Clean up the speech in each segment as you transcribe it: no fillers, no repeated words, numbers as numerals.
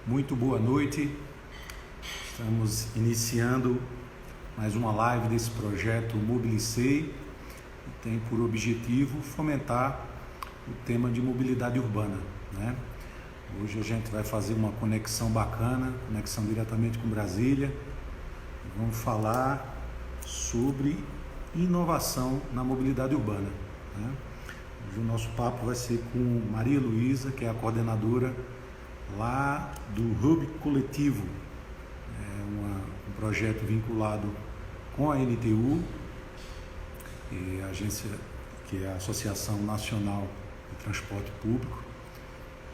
Muito boa noite. Estamos iniciando mais uma live desse projeto Mobilicei, que tem por objetivo fomentar o tema de mobilidade urbana, né? Hoje a gente vai fazer uma conexão bacana, conexão diretamente com Brasília. Vamos falar sobre inovação na mobilidade urbana, né? Hoje o nosso papo vai ser com Maria Luísa, que é a coordenadora lá do Hub Coletivo, um projeto vinculado com a NTU, que é a Associação Nacional de Transporte Público,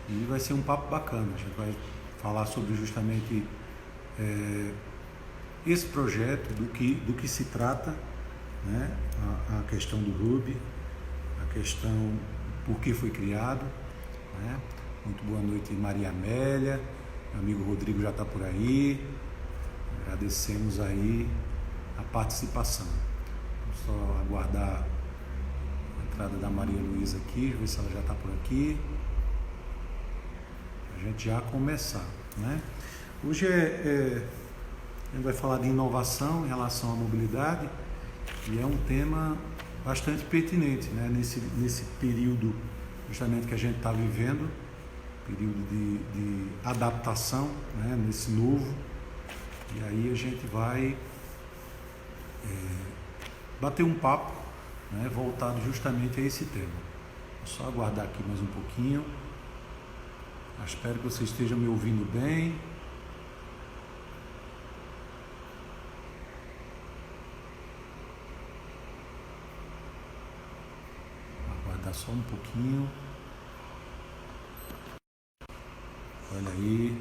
e vai ser um papo bacana. A gente vai falar sobre justamente esse projeto, do que se trata, né? A questão do Hub, a questão por que foi criado, né? Muito boa noite, Maria Amélia, meu amigo Rodrigo já está por aí, agradecemos aí a participação. Vamos só aguardar a entrada da Maria Luísa aqui, ver se ela já está por aqui, a gente já começar, né? Hoje a gente vai falar de inovação em relação à mobilidade, e é um tema bastante pertinente, né? Nesse período justamente que a gente está vivendo, período de adaptação, né? Nesse novo, e aí a gente vai bater um papo, né? Voltado justamente a esse tema. Vou só aguardar aqui mais um pouquinho. Espero que vocês estejam me ouvindo bem. Aguardar só um pouquinho. Olha aí,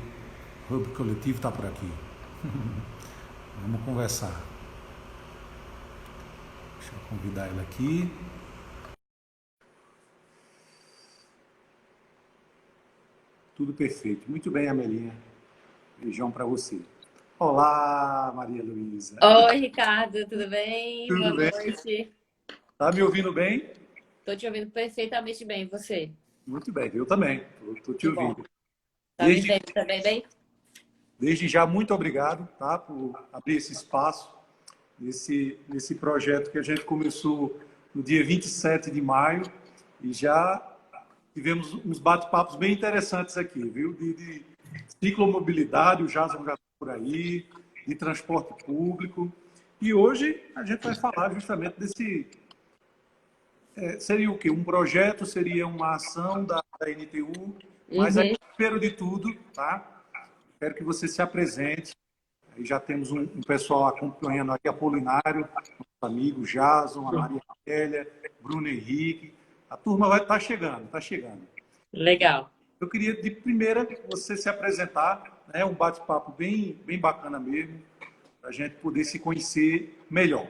o Hub Coletivo está por aqui. Vamos conversar. Deixa eu convidar ela aqui. Tudo perfeito. Muito bem, Amelinha. Beijão para você. Olá, Maria Luísa. Oi, Ricardo, tudo bem? Boa Tudo bem? noite. Tá me ouvindo bem? Estou te ouvindo perfeitamente bem, e você? Muito bem, eu também. Estou te Que bom. ouvindo. Tá me Desde, vendo também bem? desde já, muito obrigado, tá, por abrir esse espaço nesse projeto que a gente começou no dia 27 de maio e já tivemos uns bate-papos bem interessantes aqui, viu? De ciclomobilidade, o Jason já está por aí, de transporte público. E hoje a gente vai falar justamente desse... seria o quê? Um projeto, seria uma ação da NTU, mas aí, Uhum. primeiro de tudo, tá? Quero que você se apresente. Aí já temos um pessoal acompanhando aqui, Apolinário, nosso amigo Jason, a Maria Amélia, Bruno Henrique. A turma vai estar chegando, está chegando. Legal. Eu queria, de primeira, você se apresentar, né? Um bate-papo bem bacana mesmo, para a gente poder se conhecer melhor.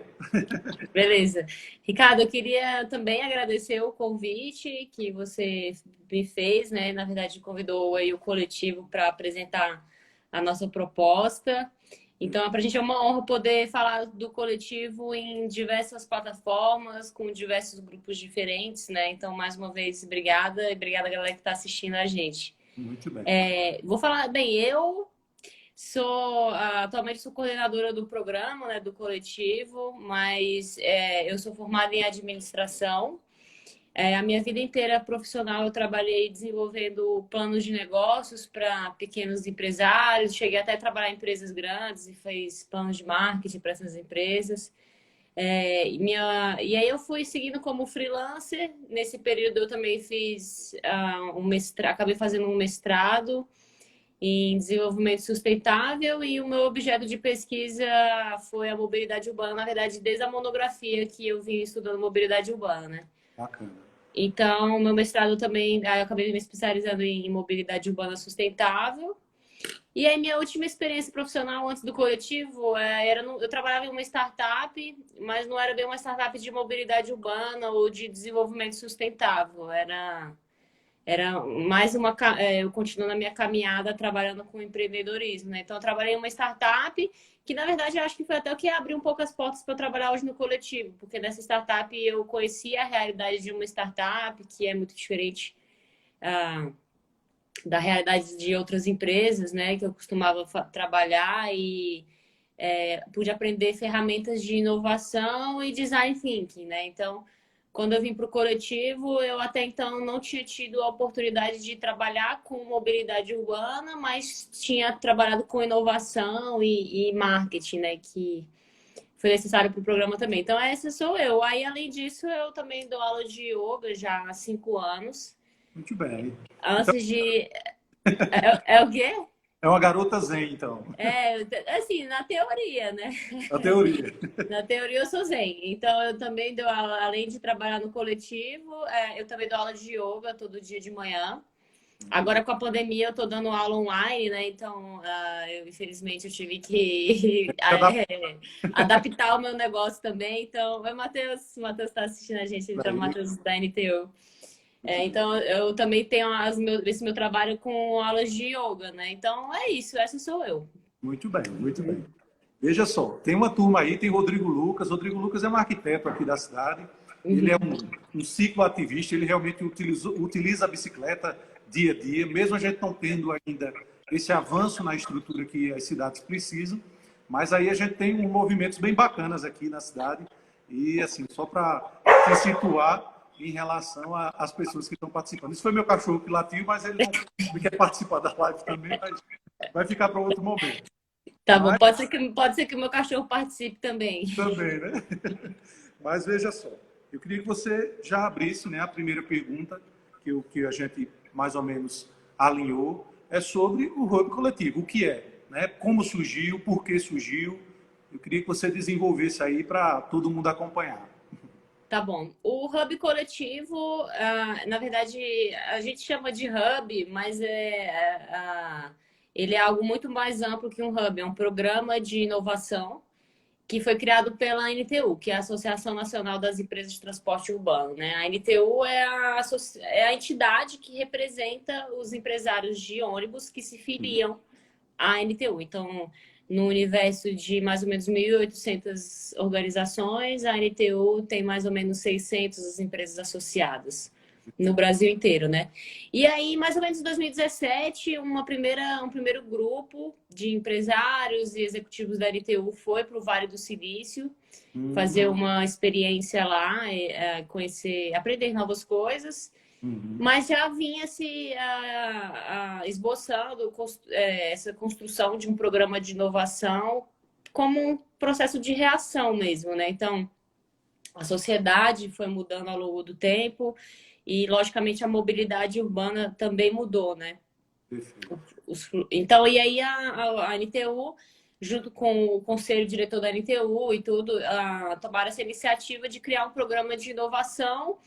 Beleza. Ricardo, eu queria também agradecer o convite que você me fez, né? Na verdade, convidou aí o coletivo para apresentar a nossa proposta. Então, para a gente é uma honra poder falar do coletivo em diversas plataformas, com diversos grupos diferentes, né? Então, mais uma vez, obrigada e obrigada a galera que está assistindo a gente. Muito bem. Vou falar, bem, eu atualmente sou coordenadora do programa, né, do coletivo, mas eu sou formada em administração. A minha vida inteira profissional eu trabalhei desenvolvendo planos de negócios para pequenos empresários, cheguei até a trabalhar em empresas grandes e fiz planos de marketing para essas empresas. E aí eu fui seguindo como freelancer. Nesse período eu também fiz um mestrado, acabei fazendo um mestrado em desenvolvimento sustentável e o meu objeto de pesquisa foi a mobilidade urbana, na verdade, desde a monografia que eu vim estudando mobilidade urbana, né? Bacana. Então, meu mestrado também, eu acabei me especializando em mobilidade urbana sustentável. E aí, minha última experiência profissional antes do coletivo eu trabalhava em uma startup, mas não era bem uma startup de mobilidade urbana ou de desenvolvimento sustentável. Era mais eu continuo na minha caminhada trabalhando com empreendedorismo, né? Então, eu trabalhei em uma startup que, na verdade, eu acho que foi até o que abriu um pouco as portas para eu trabalhar hoje no coletivo, porque nessa startup eu conheci a realidade de uma startup que é muito diferente da realidade de outras empresas, né, que eu costumava trabalhar e pude aprender ferramentas de inovação e design thinking, né? Então, quando eu vim para o coletivo, eu até então não tinha tido a oportunidade de trabalhar com mobilidade urbana, mas tinha trabalhado com inovação e marketing, né? Que foi necessário para o programa também. Então, essa sou eu. Aí, além disso, eu também dou aula de yoga já há 5 anos. Muito bem. Então, Antes de... É o quê? é uma garota zen, então, Assim, na teoria, né? a teoria. Na teoria eu sou zen. Então eu também dou aula, além de trabalhar no coletivo, eu também dou aula de yoga todo dia de manhã. Agora com a pandemia eu tô dando aula online, né? Então, infelizmente eu tive que adaptar o meu negócio também. Então, oi, Matheus. O Matheus está assistindo a gente, então, o Matheus da NTU. Então, eu também tenho esse meu trabalho com aulas de yoga, né? Então, é isso, essa sou eu. Muito bem, muito bem. Veja só, tem uma turma aí, tem Rodrigo Lucas. Rodrigo Lucas é um arquiteto aqui da cidade. Ele é um cicloativista, ele realmente utiliza a bicicleta dia a dia, mesmo a gente não tendo ainda esse avanço na estrutura que as cidades precisam. Mas aí a gente tem movimentos bem bacanas aqui na cidade. E, assim, só para se situar em relação às pessoas que estão participando. Isso foi meu cachorro que latiu, mas ele não quer participar da live também, mas vai ficar para outro momento. Tá bom, pode ser que o meu cachorro participe também. Também, né? Mas veja só, eu queria que você já abrisse, né, a primeira pergunta que a gente mais ou menos alinhou, é sobre o Hub Coletivo. O que é? Né? Como surgiu? Por que surgiu? Eu queria que você desenvolvesse aí para todo mundo acompanhar. Tá bom. O Hub Coletivo, na verdade, a gente chama de Hub, mas ele é algo muito mais amplo que um Hub. É um programa de inovação que foi criado pela ANTU, que é a Associação Nacional das Empresas de Transporte Urbano, né? A ANTU é a entidade que representa os empresários de ônibus que se filiam à ANTU. Então, no universo de mais ou menos 1.800 organizações, a ANTU tem mais ou menos 600 empresas associadas no Brasil inteiro, né? E aí, mais ou menos em 2017, um primeiro grupo de empresários e executivos da ANTU foi para o Vale do Silício fazer uma experiência lá, conhecer, aprender novas coisas. Mas já vinha se esboçando essa construção de um programa de inovação como um processo de reação mesmo, né? Então, a sociedade foi mudando ao longo do tempo e, logicamente, a mobilidade urbana também mudou, né? Então, e aí a ANTU, junto com o conselho diretor da ANTU e tudo, tomaram essa iniciativa de criar um programa de inovação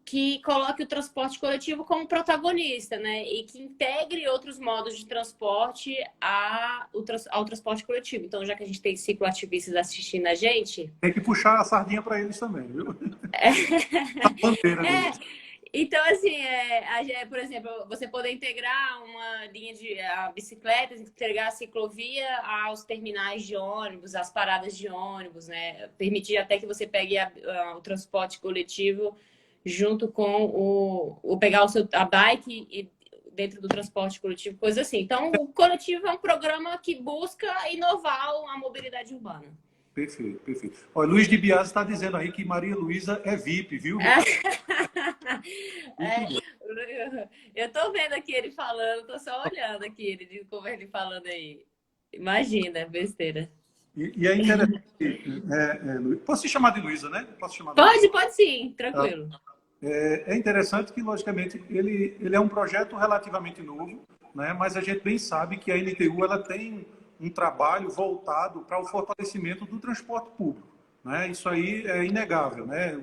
que coloque o transporte coletivo como protagonista, né? E que integre outros modos de transporte ao transporte coletivo. Então, já que a gente tem cicloativistas assistindo a gente... Tem que puxar a sardinha para eles também, viu? Então, assim, por exemplo, você poder integrar uma linha de bicicleta, integrar a ciclovia aos terminais de ônibus, às paradas de ônibus, né? Permitir até que você pegue o transporte coletivo junto com pegar a bike e dentro do transporte coletivo, coisa assim. Então, o coletivo é um programa que busca inovar a mobilidade urbana. Perfeito, perfeito. Olha, Luiz de Biase está dizendo aí que Maria Luísa é VIP, viu? Eu tô vendo aqui ele falando, tô só olhando aqui ele falando aí. Imagina, besteira. E é interessante. Posso te chamar de Luísa, né? Posso chamar pode sim, tranquilo. É interessante que, logicamente, ele é um projeto relativamente novo, né? Mas a gente bem sabe que a NTU ela tem um trabalho voltado para o fortalecimento do transporte público, né? Isso aí é inegável, né?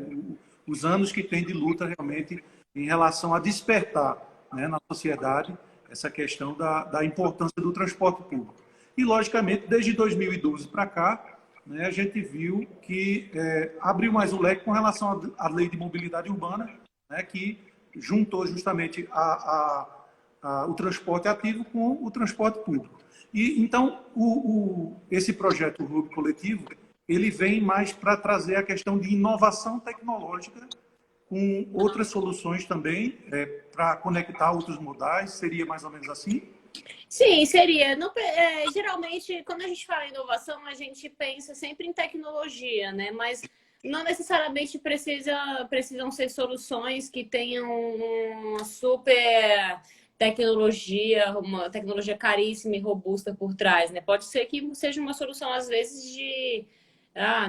Os anos que tem de luta realmente em relação a despertar, né, na sociedade essa questão da importância do transporte público. E, logicamente, desde 2012 para cá, né, a gente viu que abriu mais o leque com relação à lei de mobilidade urbana, né, que juntou justamente o transporte ativo com o transporte público. E então esse projeto Hub Coletivo ele vem mais para trazer a questão de inovação tecnológica com outras soluções também para conectar outros modais? Seria mais ou menos assim? Sim, seria. Geralmente, quando a gente fala em inovação, a gente pensa sempre em tecnologia, né? Mas não necessariamente precisam ser soluções que tenham uma super tecnologia, uma tecnologia caríssima e robusta por trás, né? Pode ser que seja uma solução, às vezes,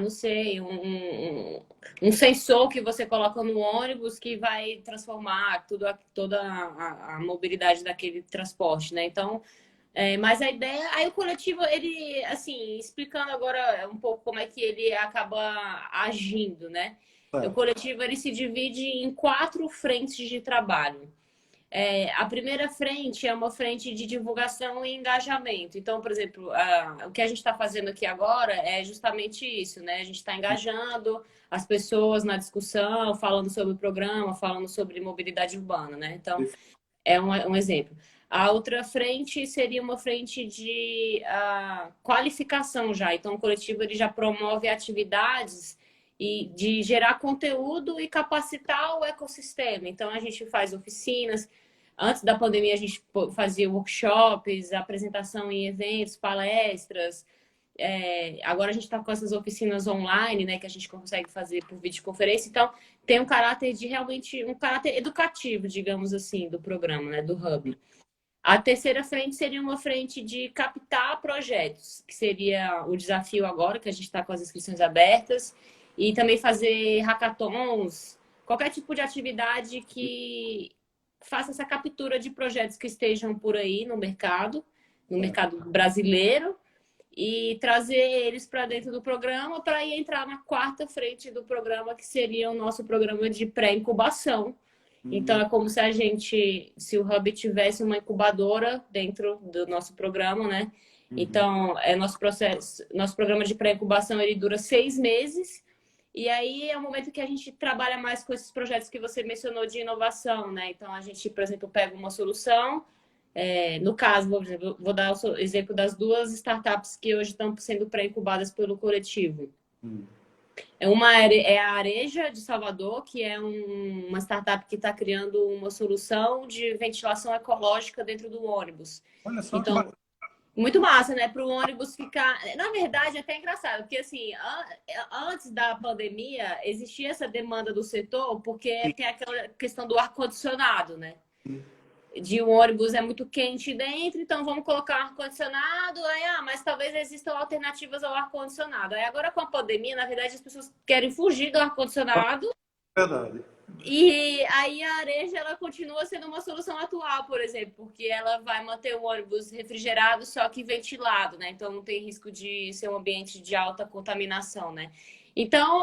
não sei, um sensor que você coloca no ônibus que vai transformar toda a mobilidade daquele transporte, né? Então, mas a ideia, aí o coletivo, ele, assim, explicando agora um pouco como é que ele acaba agindo, né? O Certo. coletivo, ele se divide em 4 frentes de trabalho. A primeira frente é uma frente de divulgação e engajamento. Então, por exemplo, o que a gente está fazendo aqui agora é justamente isso, né? A gente está engajando as pessoas na discussão, falando sobre o programa, falando sobre mobilidade urbana, né? Então, é um exemplo. A outra frente seria uma frente de qualificação já. Então, o coletivo ele já promove atividades e de gerar conteúdo e capacitar o ecossistema. Então, a gente faz oficinas. Antes da pandemia, a gente fazia workshops, apresentação em eventos, palestras. Agora a gente está com essas oficinas online, né, que a gente consegue fazer por videoconferência. Então, tem um caráter um caráter educativo, digamos assim, do programa, né, do Hub. A terceira frente seria uma frente de captar projetos, que seria o desafio agora, que a gente está com as inscrições abertas, e também fazer hackathons, qualquer tipo de atividade que faça essa captura de projetos que estejam por aí no mercado brasileiro, e trazer eles para dentro do programa para ir entrar na quarta frente do programa, que seria o nosso programa de pré-incubação. Então, é como se o Hub tivesse uma incubadora dentro do nosso programa, né? Então, nosso programa de pré-incubação, ele dura 6 meses. E aí é o momento que a gente trabalha mais com esses projetos que você mencionou de inovação, né? Então, a gente, por exemplo, pega uma solução. No caso, vou dar o exemplo das 2 startups que hoje estão sendo pré-incubadas pelo coletivo. Uma é a Areja de Salvador, que é uma startup que está criando uma solução de ventilação ecológica dentro do ônibus. Olha só que Então, muito massa, né? Para o ônibus ficar. Na verdade, é até engraçado, porque assim, antes da pandemia, existia essa demanda do setor, porque tem aquela questão do ar-condicionado, né? De um ônibus é muito quente dentro, então vamos colocar ar-condicionado, mas talvez existam alternativas ao ar-condicionado. Aí agora com a pandemia, na verdade, as pessoas querem fugir do ar-condicionado. verdade. E aí a Areja, ela continua sendo uma solução atual, por exemplo, porque ela vai manter o ônibus refrigerado, só que ventilado, né? Então não tem risco de ser um ambiente de alta contaminação, né? Então,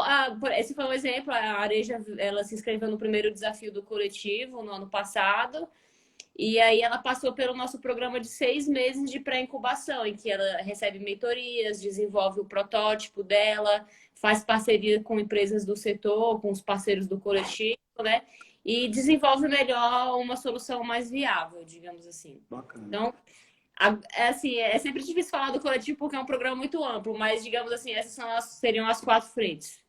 esse foi um exemplo. A Areja, ela se inscreveu no primeiro desafio do coletivo no ano passado. E aí ela passou pelo nosso programa de 6 meses de pré-incubação, em que ela recebe mentorias, desenvolve o protótipo dela, faz parceria com empresas do setor, com os parceiros do coletivo, né? E desenvolve melhor uma solução mais viável, digamos assim. Bacana. Então, assim, é sempre difícil falar do coletivo porque é um programa muito amplo, mas, digamos assim, seriam as 4 frentes.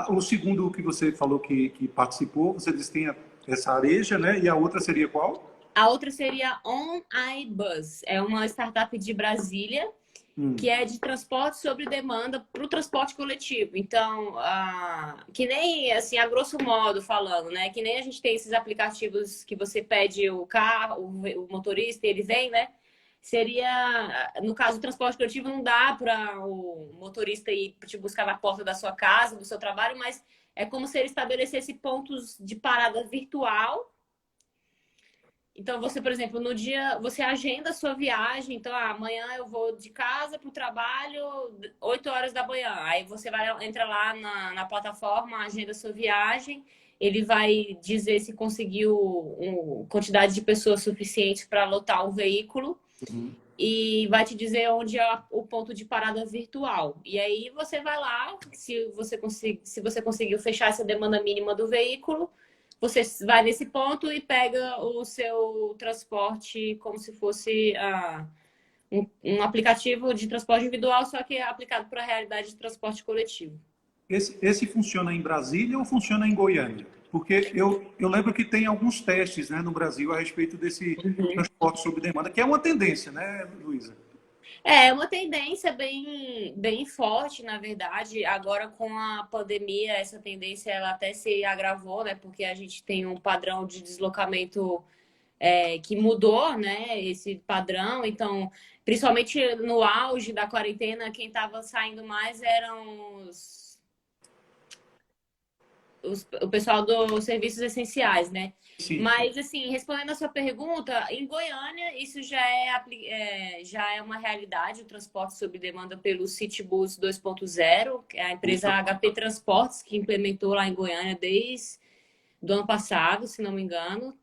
O segundo que você falou que participou, você disse que tem essa Areja, né? E a outra seria qual? A outra seria a On iBus, é uma startup de Brasília, que é de transporte sobre demanda para o transporte coletivo. Então, que nem, assim, a grosso modo falando, né? Que nem a gente tem esses aplicativos que você pede o carro, o motorista, e ele vem, né? Seria, no caso do transporte coletivo, não dá para o motorista ir te buscar na porta da sua casa, do seu trabalho, mas é como se ele estabelecesse pontos de parada virtual. Então, você, por exemplo, no dia, você agenda a sua viagem. Então, amanhã eu vou de casa para o trabalho, 8 horas da manhã. Aí você entra lá na plataforma, agenda a sua viagem. Ele vai dizer se conseguiu quantidade de pessoas suficiente para lotar o veículo. E vai te dizer onde é o ponto de parada virtual. E aí você vai lá, se você conseguiu fechar essa demanda mínima do veículo, você vai nesse ponto e pega o seu transporte como se fosse um aplicativo de transporte individual, só que é aplicado para a realidade de transporte coletivo. Esse funciona em Brasília ou funciona em Goiânia? Porque eu lembro que tem alguns testes, né, no Brasil a respeito desse Uhum. transporte sob demanda, que é uma tendência, né, Luísa? É uma tendência bem forte, na verdade. Agora, com a pandemia, essa tendência ela até se agravou, né? Porque a gente tem um padrão de deslocamento que mudou, né? Esse padrão. Então, principalmente no auge da quarentena, quem estava saindo mais eram o pessoal dos serviços essenciais, né? Sim, sim. Mas, assim, respondendo a sua pergunta, em Goiânia, isso já é uma realidade, o transporte sob demanda pelo Citybus 2.0, que é a empresa Isso. HP Transportes, que implementou lá em Goiânia desde do ano passado, se não me engano.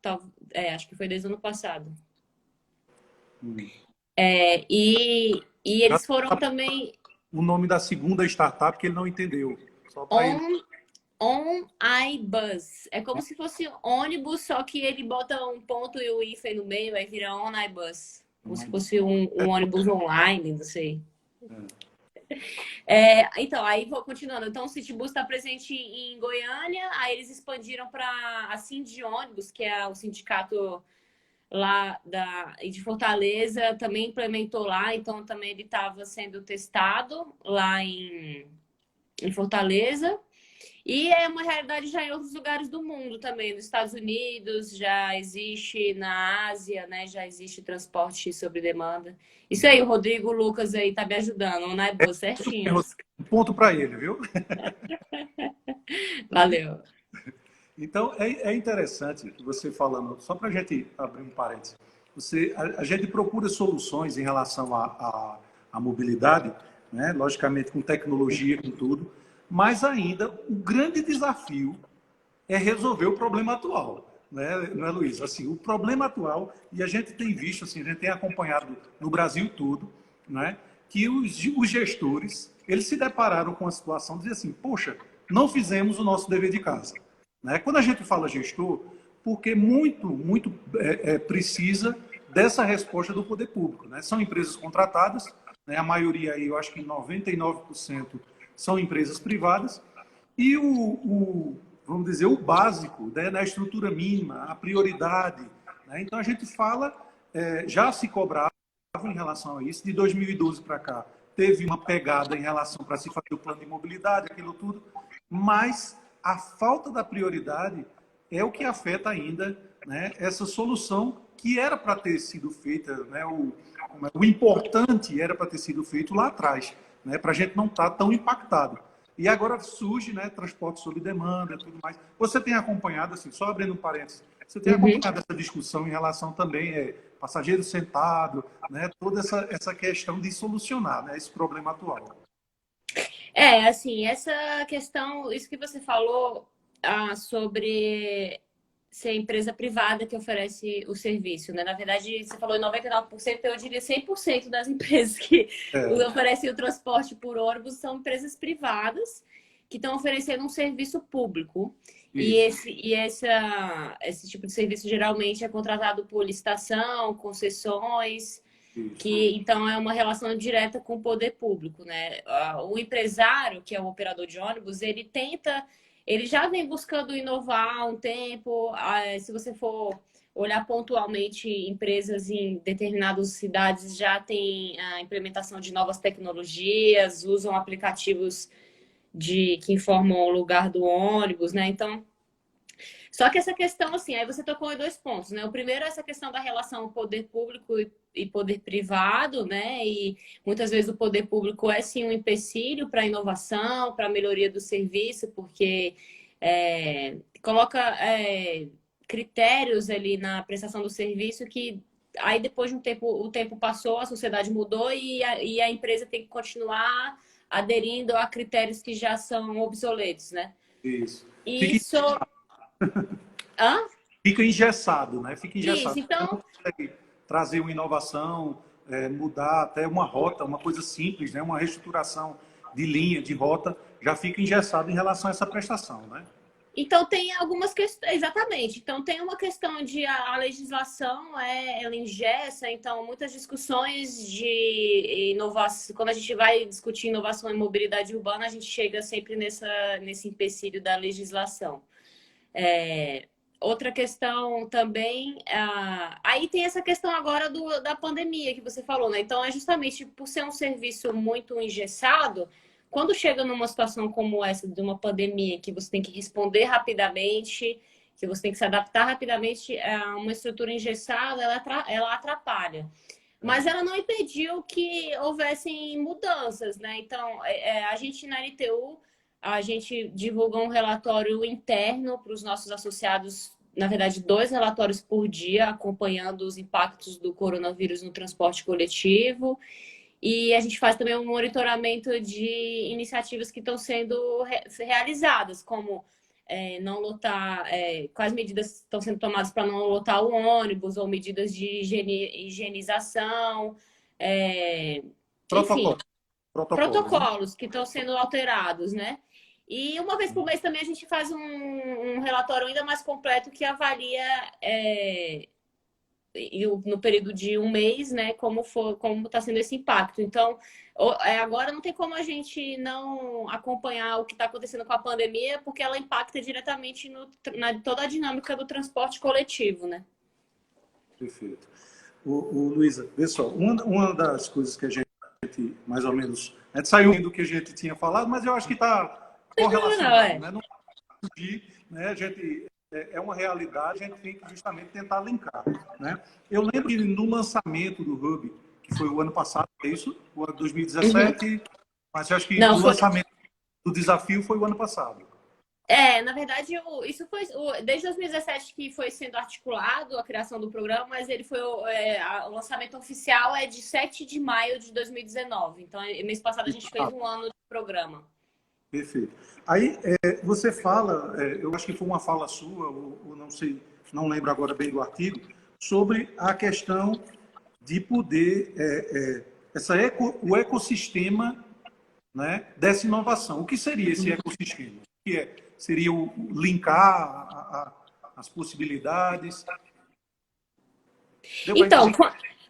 Acho que foi desde o ano passado. Hum. E Já eles foram sabe também o nome da segunda startup que ele não entendeu. Só para ele. on On-iBus. É como se fosse ônibus, só que ele bota um ponto e o hífen no meio, aí vira On-iBus. Como se fosse um ônibus online, não sei. Então, aí vou continuando. Então, o Citybus está presente em Goiânia, aí eles expandiram para a Sind Ônibus, que é o sindicato lá de Fortaleza, também implementou lá, então também ele estava sendo testado lá em Fortaleza. E é uma realidade já em outros lugares do mundo também. Nos Estados Unidos já existe, na Ásia, né? Já existe transporte sobre demanda. Isso aí, o Rodrigo Lucas aí tá me ajudando, né? Boa, certinho. Um ponto para ele, viu? Valeu. Então, é interessante você falando, só para a gente abrir um parênteses, a gente procura soluções em relação à mobilidade, né? Logicamente com tecnologia, com tudo, mas ainda o grande desafio é resolver o problema atual, né, não é, Luiz? Assim, o problema atual, e a gente tem visto, assim, a gente tem acompanhado no Brasil todo, né, que os gestores, eles se depararam com a situação de dizer assim, poxa, não fizemos o nosso dever de casa. Né? Quando a gente fala gestor, porque muito precisa dessa resposta do poder público. Né? São empresas contratadas, né? A maioria aí, eu acho que 99% são empresas privadas, e vamos dizer, o básico, né, na estrutura mínima, a prioridade. Né? Então, a gente fala, já se cobrava em relação a isso, de 2012 para cá, teve uma pegada em relação para se fazer o plano de mobilidade, aquilo tudo, mas a falta da prioridade é o que afeta ainda, né, essa solução que era para ter sido feita, né, o importante era para ter sido feito lá atrás, né, para a gente não estar tão impactado. E agora surge, né, transporte sob demanda e tudo mais. Você tem acompanhado, assim, só abrindo um parênteses, você tem Uhum. acompanhado essa discussão em relação também passageiro sentado, né, toda essa questão de solucionar, né, esse problema atual. Assim, essa questão, isso que você falou sobre ser empresa privada que oferece o serviço, né? Na verdade, você falou em 99%, eu diria 100% das empresas que É, oferecem o transporte por ônibus são empresas privadas que estão oferecendo um serviço público. E isso, esse tipo de serviço geralmente é contratado por licitação, concessões, isso. que então é uma relação direta com o poder público, né? O empresário, que é o operador de ônibus, ele já vem buscando inovar há um tempo. Se você for olhar pontualmente, empresas em determinadas cidades já têm a implementação de novas tecnologias, usam aplicativos que informam o lugar do ônibus, né? Então, só que essa questão, assim, aí você tocou em dois pontos, né? O primeiro é essa questão da relação poder público e poder privado, né? E muitas vezes o poder público é sim um empecilho para a inovação, para a melhoria do serviço, porque coloca critérios ali na prestação do serviço que aí depois de um tempo, o tempo passou, a sociedade mudou e a empresa tem que continuar aderindo a critérios que já são obsoletos, né? Isso. E isso. Hã? Fica engessado, né? Fica Isso, engessado. Você não então, consegue trazer uma inovação, mudar até uma rota, uma coisa simples, né? Uma reestruturação de linha, de rota, já fica engessado em relação a essa prestação, né? então tem algumas questões, exatamente. Então tem uma questão de a legislação ela engessa, então muitas discussões de inovação, quando a gente vai discutir inovação em mobilidade urbana, a gente chega sempre nesse empecilho da legislação. Outra questão também, aí tem essa questão agora da pandemia que você falou, né? Então, é justamente por ser um serviço muito engessado, quando chega numa situação como essa, de uma pandemia, que você tem que responder rapidamente, que você tem que se adaptar rapidamente a uma estrutura engessada, ela atrapalha. Mas ela não impediu que houvessem mudanças, né? Então, a gente na NTU, a gente divulga um relatório interno para os nossos associados, na verdade, 2 relatórios por dia, acompanhando os impactos do coronavírus no transporte coletivo. E a gente faz também um monitoramento de iniciativas que estão sendo realizadas, como não lotar, quais medidas estão sendo tomadas para não lotar o ônibus, ou medidas de higienização, enfim, Protocolo. Protocolos, né? protocolos que estão sendo alterados, né? E uma vez por mês também a gente faz um relatório ainda mais completo que avalia no período de um mês, né, como está sendo esse impacto. Então, agora não tem como a gente não acompanhar o que está acontecendo com a pandemia, porque ela impacta diretamente na toda a dinâmica do transporte coletivo, né? Perfeito. Luísa, vê só, uma das coisas que a gente, mais ou menos, a gente saiu do que a gente tinha falado, mas eu acho que está correlacionado, né? Não fugir, né? A gente é uma realidade, a gente tem que justamente tentar linkar, né? Eu lembro que no lançamento do Hub, que foi o ano passado, é isso? O ano 2017, mas eu acho que Não, o lançamento do desafio foi o ano passado. Na verdade, isso foi desde 2017 que foi sendo articulado a criação do programa, mas ele foi o lançamento oficial é de 7 de maio de 2019. Então, mês passado a gente fez um ano de programa. Perfeito. Aí você fala, eu acho que foi uma fala sua, ou não sei, não lembro agora bem do artigo, sobre a questão de poder o ecossistema, né, dessa inovação. O que seria esse ecossistema? O que seria o linkar as possibilidades? Então,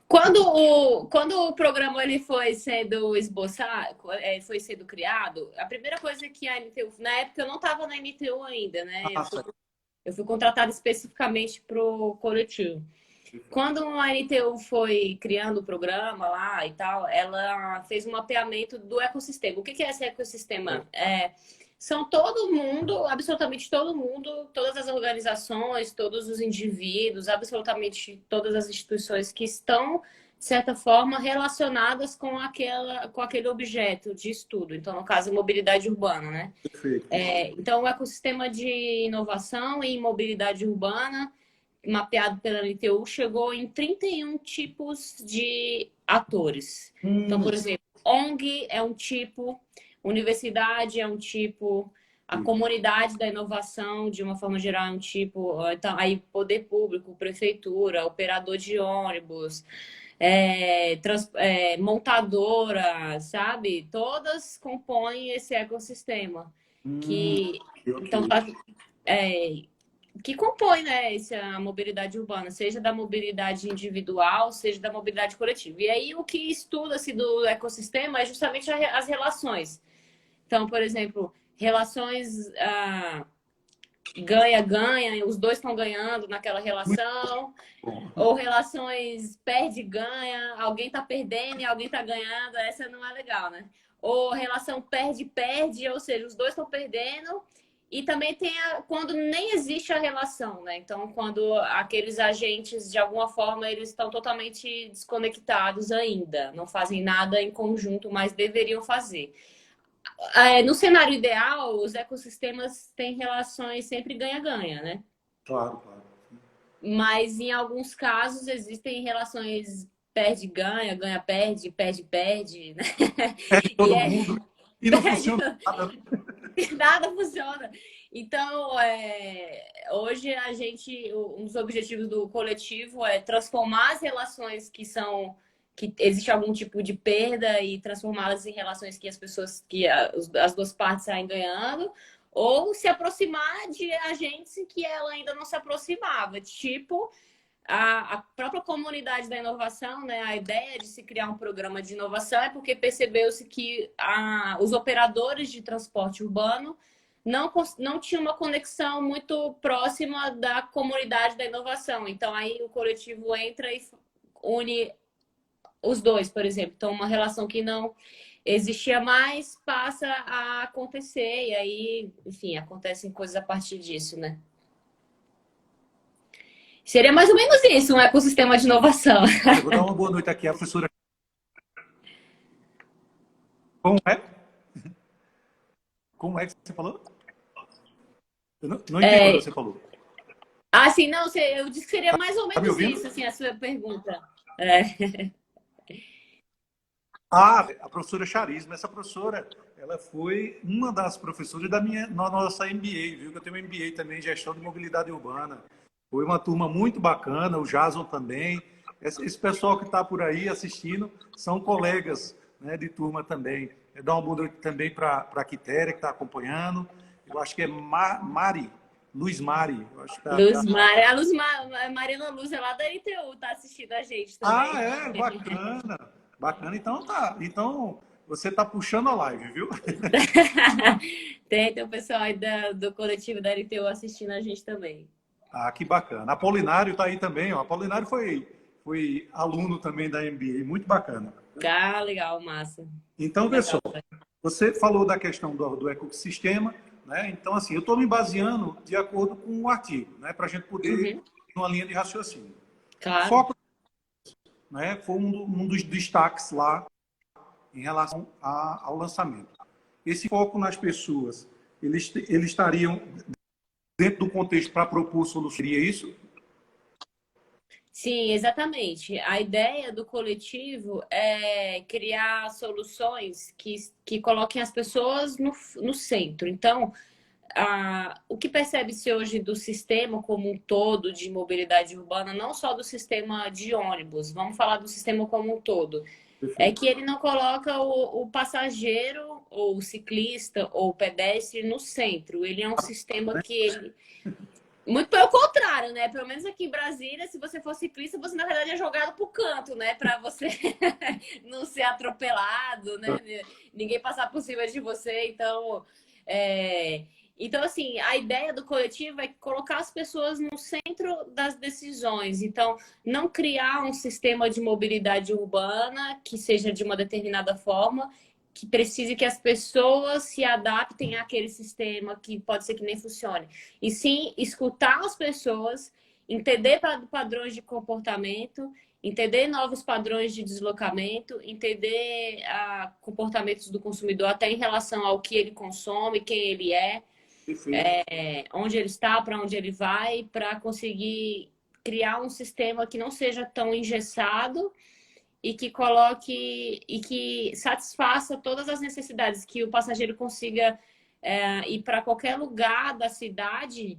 quando o programa ele foi sendo esboçado, foi sendo criado, a primeira coisa que a NTU, na época eu não estava na NTU ainda, né? Eu fui contratada especificamente para o coletivo. Quando a NTU foi criando o programa lá e tal, ela fez um mapeamento do ecossistema. O que é esse ecossistema? São todo mundo, absolutamente todo mundo, todas as organizações, todos os indivíduos, absolutamente todas as instituições que estão, de certa forma, relacionadas com aquele objeto de estudo. Então, no caso, mobilidade urbana, né? Perfeito. Então, o ecossistema de inovação em mobilidade urbana, mapeado pela NTU, chegou em 31 tipos de atores. Então, por exemplo, ONG é um tipo, universidade é um tipo, a comunidade da inovação, de uma forma geral, é um tipo, então, aí poder público, prefeitura, operador de ônibus, montadora, sabe? Todas compõem esse ecossistema. Então, que compõe, né, a mobilidade urbana, seja da mobilidade individual, seja da mobilidade coletiva. E aí o que estuda-se do ecossistema é justamente as relações. Então, por exemplo, relações ganha-ganha, os dois estão ganhando naquela relação, ou relações perde-ganha, alguém está perdendo e alguém está ganhando, essa não é legal, né? Ou relação perde-perde, ou seja, os dois estão perdendo. E também tem quando nem existe a relação, né? Então, quando aqueles agentes, de alguma forma, eles estão totalmente desconectados ainda, não fazem nada em conjunto, mas deveriam fazer. No cenário ideal, os ecossistemas têm relações sempre ganha-ganha, né? Claro, claro. Mas em alguns casos existem relações perde-ganha, ganha-perde, perde-perde, né? Perde todo mundo e não funciona nada. Nada funciona. Então, hoje um dos objetivos do coletivo é transformar as relações que existe algum tipo de perda e transformá-las em relações que as duas partes saem ganhando, ou se aproximar de agentes em que ela ainda não se aproximava, tipo a própria comunidade da inovação, né? A ideia de se criar um programa de inovação é porque percebeu-se que os operadores de transporte urbano não tinha uma conexão muito próxima da comunidade da inovação. Então, aí o coletivo entra e une os dois, por exemplo. Então, uma relação que não existia mais passa a acontecer, e aí, enfim, acontecem coisas a partir disso, né? Seria mais ou menos isso, um ecossistema de inovação. Eu vou dar uma boa noite aqui à professora. Como é? Como é que você falou? Eu não entendi o que você falou. Ah, sim, não, eu disse que seria mais ou Tá me menos ouvindo? isso, assim, a sua pergunta. Ah, a professora Charisma. Essa professora, ela foi uma das professoras na nossa MBA, viu? Eu tenho um MBA também em Gestão de Mobilidade Urbana. Foi uma turma muito bacana, o Jason também. Esse pessoal que está por aí assistindo são colegas, né, de turma também. Eu dou uma boa noite também para a Quitéria, que está acompanhando. Eu acho que é Mari, Luz Mari. Eu acho que Luz Mari, a Mariana Luz é lá da ITU, tá assistindo a gente também. Ah, é? Bacana. Bacana. Então tá. Então você está puxando a live, viu? Tem o pessoal aí do coletivo da ITU assistindo a gente também. Ah, que bacana. Apolinário está aí também, ó. Apolinário foi aluno também da MBA, muito bacana. Ah, legal, massa. Então, pessoal, você falou da questão do ecossistema, né? Então, assim, eu estou me baseando de acordo com o artigo, né? Para a gente poder ir numa linha de raciocínio. Claro. Foco, né? Foi um dos destaques lá em relação ao lançamento. Esse foco nas pessoas, eles estariam dentro do contexto para propor solução, seria isso? Sim, exatamente. A ideia do coletivo é criar soluções que coloquem as pessoas no centro. Então, o que percebe-se hoje do sistema como um todo de mobilidade urbana, não só do sistema de ônibus, vamos falar do sistema como um todo, é que ele não coloca o passageiro, ou o ciclista, ou o pedestre no centro. Ele é um sistema que ele... Muito pelo contrário, né? Pelo menos aqui em Brasília, se você for ciclista, você na verdade é jogado pro canto, né? Para você não ser atropelado, né? Ninguém passar por cima de você. Então, assim, a ideia do coletivo é colocar as pessoas no centro das decisões. Então, não criar um sistema de mobilidade urbana que seja de uma determinada forma, que precise que as pessoas se adaptem àquele sistema que pode ser que nem funcione. E sim, escutar as pessoas, entender padrões de comportamento, entender novos padrões de deslocamento, entender comportamentos do consumidor até em relação ao que ele consome, quem ele é, onde ele está, para onde ele vai, para conseguir criar um sistema que não seja tão engessado e que coloque e que satisfaça todas as necessidades, que o passageiro consiga ir para qualquer lugar da cidade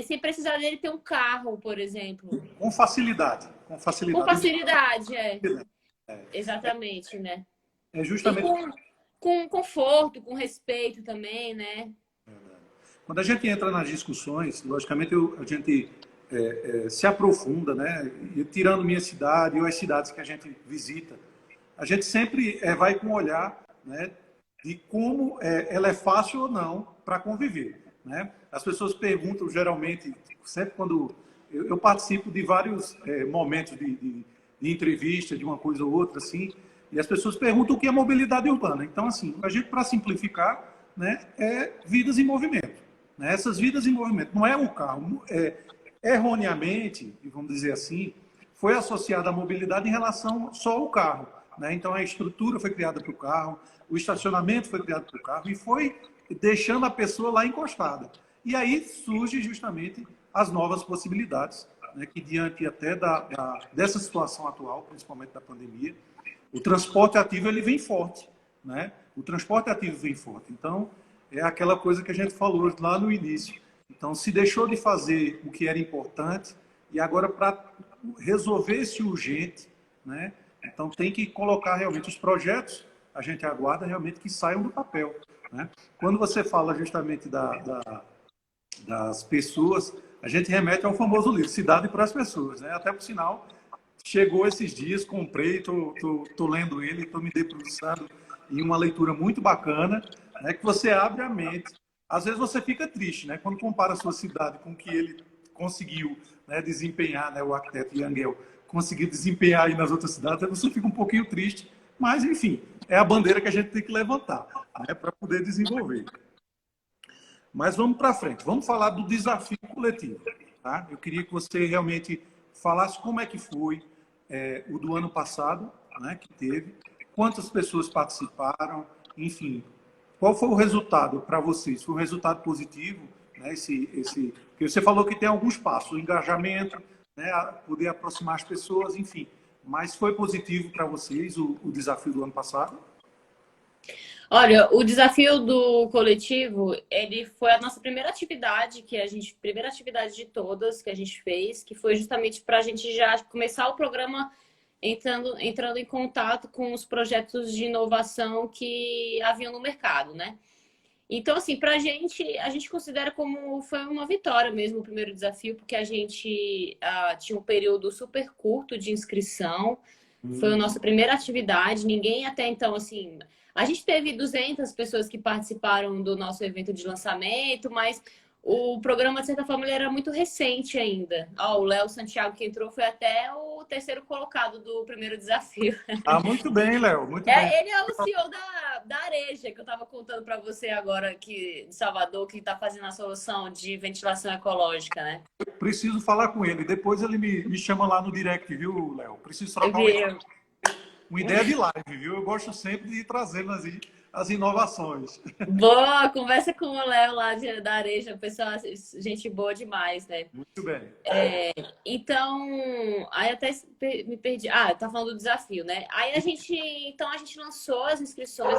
sem precisar dele ter um carro, por exemplo. Com facilidade. Com facilidade. Com facilidade, exatamente, né? É justamente... Com conforto, com respeito também, né? Quando a gente entra nas discussões, logicamente a gente se aprofunda, né? E tirando minha cidade ou as cidades que a gente visita, a gente sempre vai com um olhar, né, de como ela é fácil ou não para conviver, né? As pessoas perguntam geralmente, sempre quando eu participo de vários momentos de entrevista, de uma coisa ou outra, assim, e as pessoas perguntam o que é mobilidade urbana. Então, assim, a gente, para simplificar, né, é vidas em movimento. Né? Essas vidas em movimento não é o carro. Erroneamente, vamos dizer assim, foi associada à mobilidade em relação só ao carro. Né? Então, a estrutura foi criada para o carro, o estacionamento foi criado para o carro e foi deixando a pessoa lá encostada. E aí surgem justamente as novas possibilidades, né, que diante até dessa situação atual, principalmente da pandemia, o transporte ativo ele vem forte, né? O transporte ativo vem forte. Então, é aquela coisa que a gente falou lá no início. Então, se deixou de fazer o que era importante e agora para resolver esse urgente, né? Então, tem que colocar realmente os projetos, a gente aguarda realmente que saiam do papel, né? Quando você fala justamente das pessoas, a gente remete ao famoso livro, Cidade para as Pessoas, né? Até por sinal, chegou esses dias, comprei, tô lendo ele, estou me debruçando e uma leitura muito bacana, né, que você abre a mente. Às vezes você fica triste, né, quando compara a sua cidade com o que ele conseguiu, né, desempenhar, né, o arquiteto Yangel conseguiu desempenhar aí nas outras cidades, aí você fica um pouquinho triste, mas enfim, é a bandeira que a gente tem que levantar, né, para poder desenvolver. Mas vamos para frente, vamos falar do desafio coletivo. Tá? Eu queria que você realmente falasse como é que foi o do ano passado, né, que teve, quantas pessoas participaram, enfim, qual foi o resultado para vocês? Foi um resultado positivo? Né, porque você falou que tem alguns passos, o engajamento, né, poder aproximar as pessoas, enfim. Mas foi positivo para vocês o desafio do ano passado? Olha, o desafio do coletivo, ele foi a nossa primeira atividade primeira atividade de todas que a gente fez, que foi justamente para a gente já começar o programa entrando em contato com os projetos de inovação que haviam no mercado, né? Então, assim, para a gente considera como foi uma vitória mesmo o primeiro desafio, porque a gente tinha um período super curto de inscrição, foi a nossa primeira atividade, ninguém até então, assim... A gente teve 200 pessoas que participaram do nosso evento de lançamento, mas o programa, de certa forma, ele era muito recente ainda. Ó, o Léo Santiago que entrou foi até o terceiro colocado do primeiro desafio. Ah, muito bem, Léo, muito bem. Ele é o CEO da Areja, que eu estava contando para você agora, de Salvador, que está fazendo a solução de ventilação ecológica, né? Eu preciso falar com ele. Depois ele me chama lá no direct, viu, Léo? Preciso trocar uma ideia de live, viu? Eu gosto sempre de ir trazendo as inovações. Boa, conversa com o Léo lá da Areja, o pessoal, gente boa demais, né? Muito bem. Então, aí até me perdi. Tá falando do desafio, né? Aí a gente lançou as inscrições,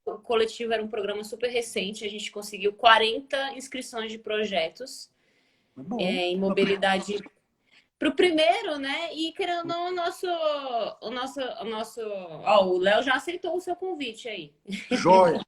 o coletivo era um programa super recente, a gente conseguiu 40 inscrições de projetos em mobilidade para o primeiro, né? E querendo ou não, o Léo já aceitou o seu convite aí. Joia!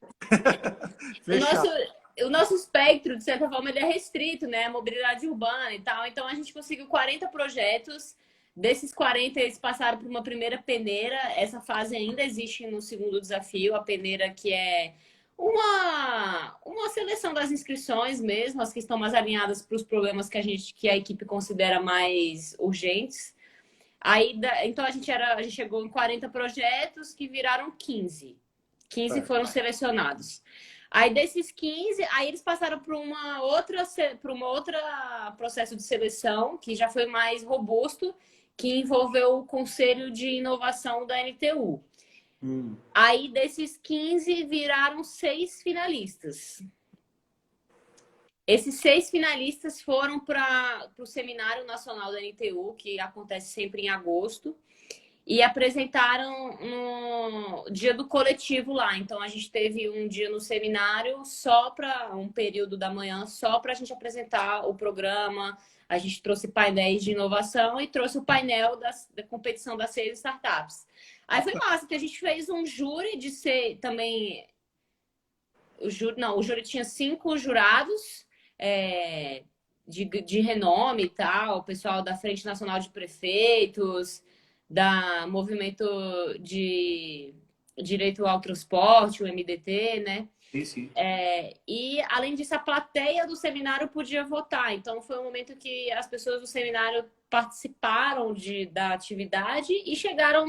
O nosso espectro, de certa forma, ele é restrito, né? Mobilidade urbana e tal. Então, a gente conseguiu 40 projetos. Desses 40, eles passaram por uma primeira peneira. Essa fase ainda existe no segundo desafio. A peneira que é uma seleção das inscrições mesmo, as que estão mais alinhadas para os problemas que a equipe considera mais urgentes. Então, a gente chegou em 40 projetos que viraram 15. 15 foram selecionados. Aí desses 15, aí eles passaram por uma outra processo de seleção que já foi mais robusto, que envolveu o Conselho de Inovação da NTU. Aí desses 15 viraram 6 finalistas. Esses 6 finalistas foram para o Seminário Nacional da NTU, que acontece sempre em agosto. E apresentaram no dia do coletivo lá. Então, a gente teve um dia no seminário, só para um período da manhã, só para a gente apresentar o programa. A gente trouxe painéis de inovação e trouxe o painel da competição das 6 startups. Aí foi massa, que a gente fez um júri de ser também... O júri tinha 5 jurados de renome e tal, o pessoal da Frente Nacional de Prefeitos, da Movimento de Direito ao Transporte, o MDT, né? Sim. E, além disso, a plateia do seminário podia votar. Então, foi um momento que as pessoas do seminário participaram da atividade e chegaram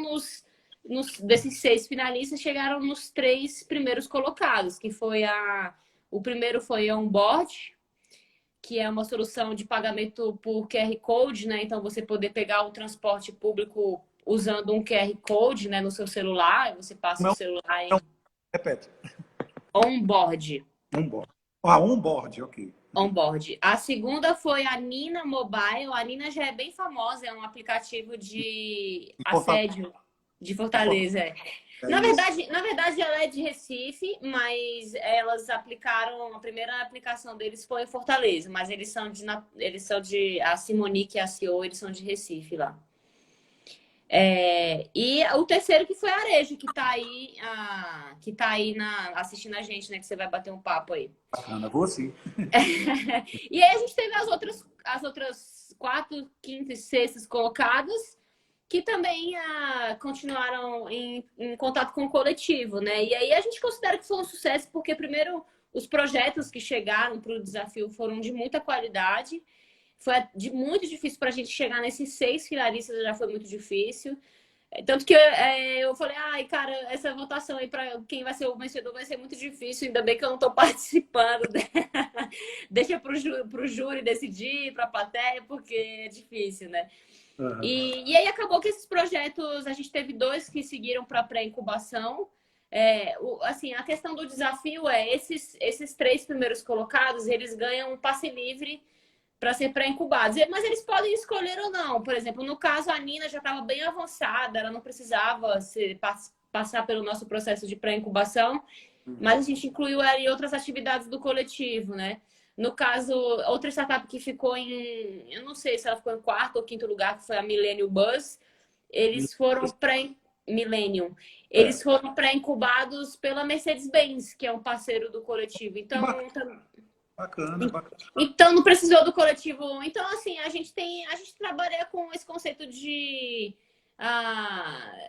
desses 6 finalistas, chegaram nos 3 primeiros colocados, que foi o primeiro foi a Onboard, que é uma solução de pagamento por QR Code, né? Então, você poder pegar o transporte público usando um QR Code, né, no seu celular, você passa o celular em... Repete. Onboard. Onboard, ok. Onboard. A segunda foi a Nina Mobile. A Nina já é bem famosa, é um aplicativo de assédio de Fortaleza. Na verdade, ela é de Recife, mas elas aplicaram, a primeira aplicação deles foi em Fortaleza, mas eles são de a Simonique e a CEO, eles são de Recife lá. E o terceiro que foi a Areja, que tá aí assistindo a gente, né? Que você vai bater um papo aí. Bacana, vou sim. E aí a gente teve as outras 4, 5 e 6 colocadas. que também continuaram em contato com o coletivo, né? E aí a gente considera que foi um sucesso, porque primeiro os projetos que chegaram para o desafio foram de muita qualidade. Foi muito difícil para a gente chegar nesses 6 finalistas, já foi muito difícil. Tanto que eu falei, ai, cara, essa votação aí para quem vai ser o vencedor vai ser muito difícil, ainda bem que eu não estou participando. Deixa para o júri decidir, para a plateia, porque é difícil, né? Aham. E aí acabou que esses projetos, a gente teve 2 que seguiram para pré-incubação. Assim, a questão do desafio é esses 3 primeiros colocados, eles ganham um passe livre para ser pré-incubados. Mas eles podem escolher ou não. Por exemplo, no caso, a Nina já estava bem avançada, ela não precisava passar pelo nosso processo de pré-incubação, mas a gente incluiu ela em outras atividades do coletivo, né? No caso, outra startup que ficou eu não sei se ela ficou em 4º ou 5º lugar, que foi a Millennium Buzz, eles foram Millennium. Eles foram pré-incubados pela Mercedes-Benz, que é um parceiro do coletivo. Então, Bacana, bacana. então não precisou do coletivo. Então, assim, a gente trabalha com esse conceito de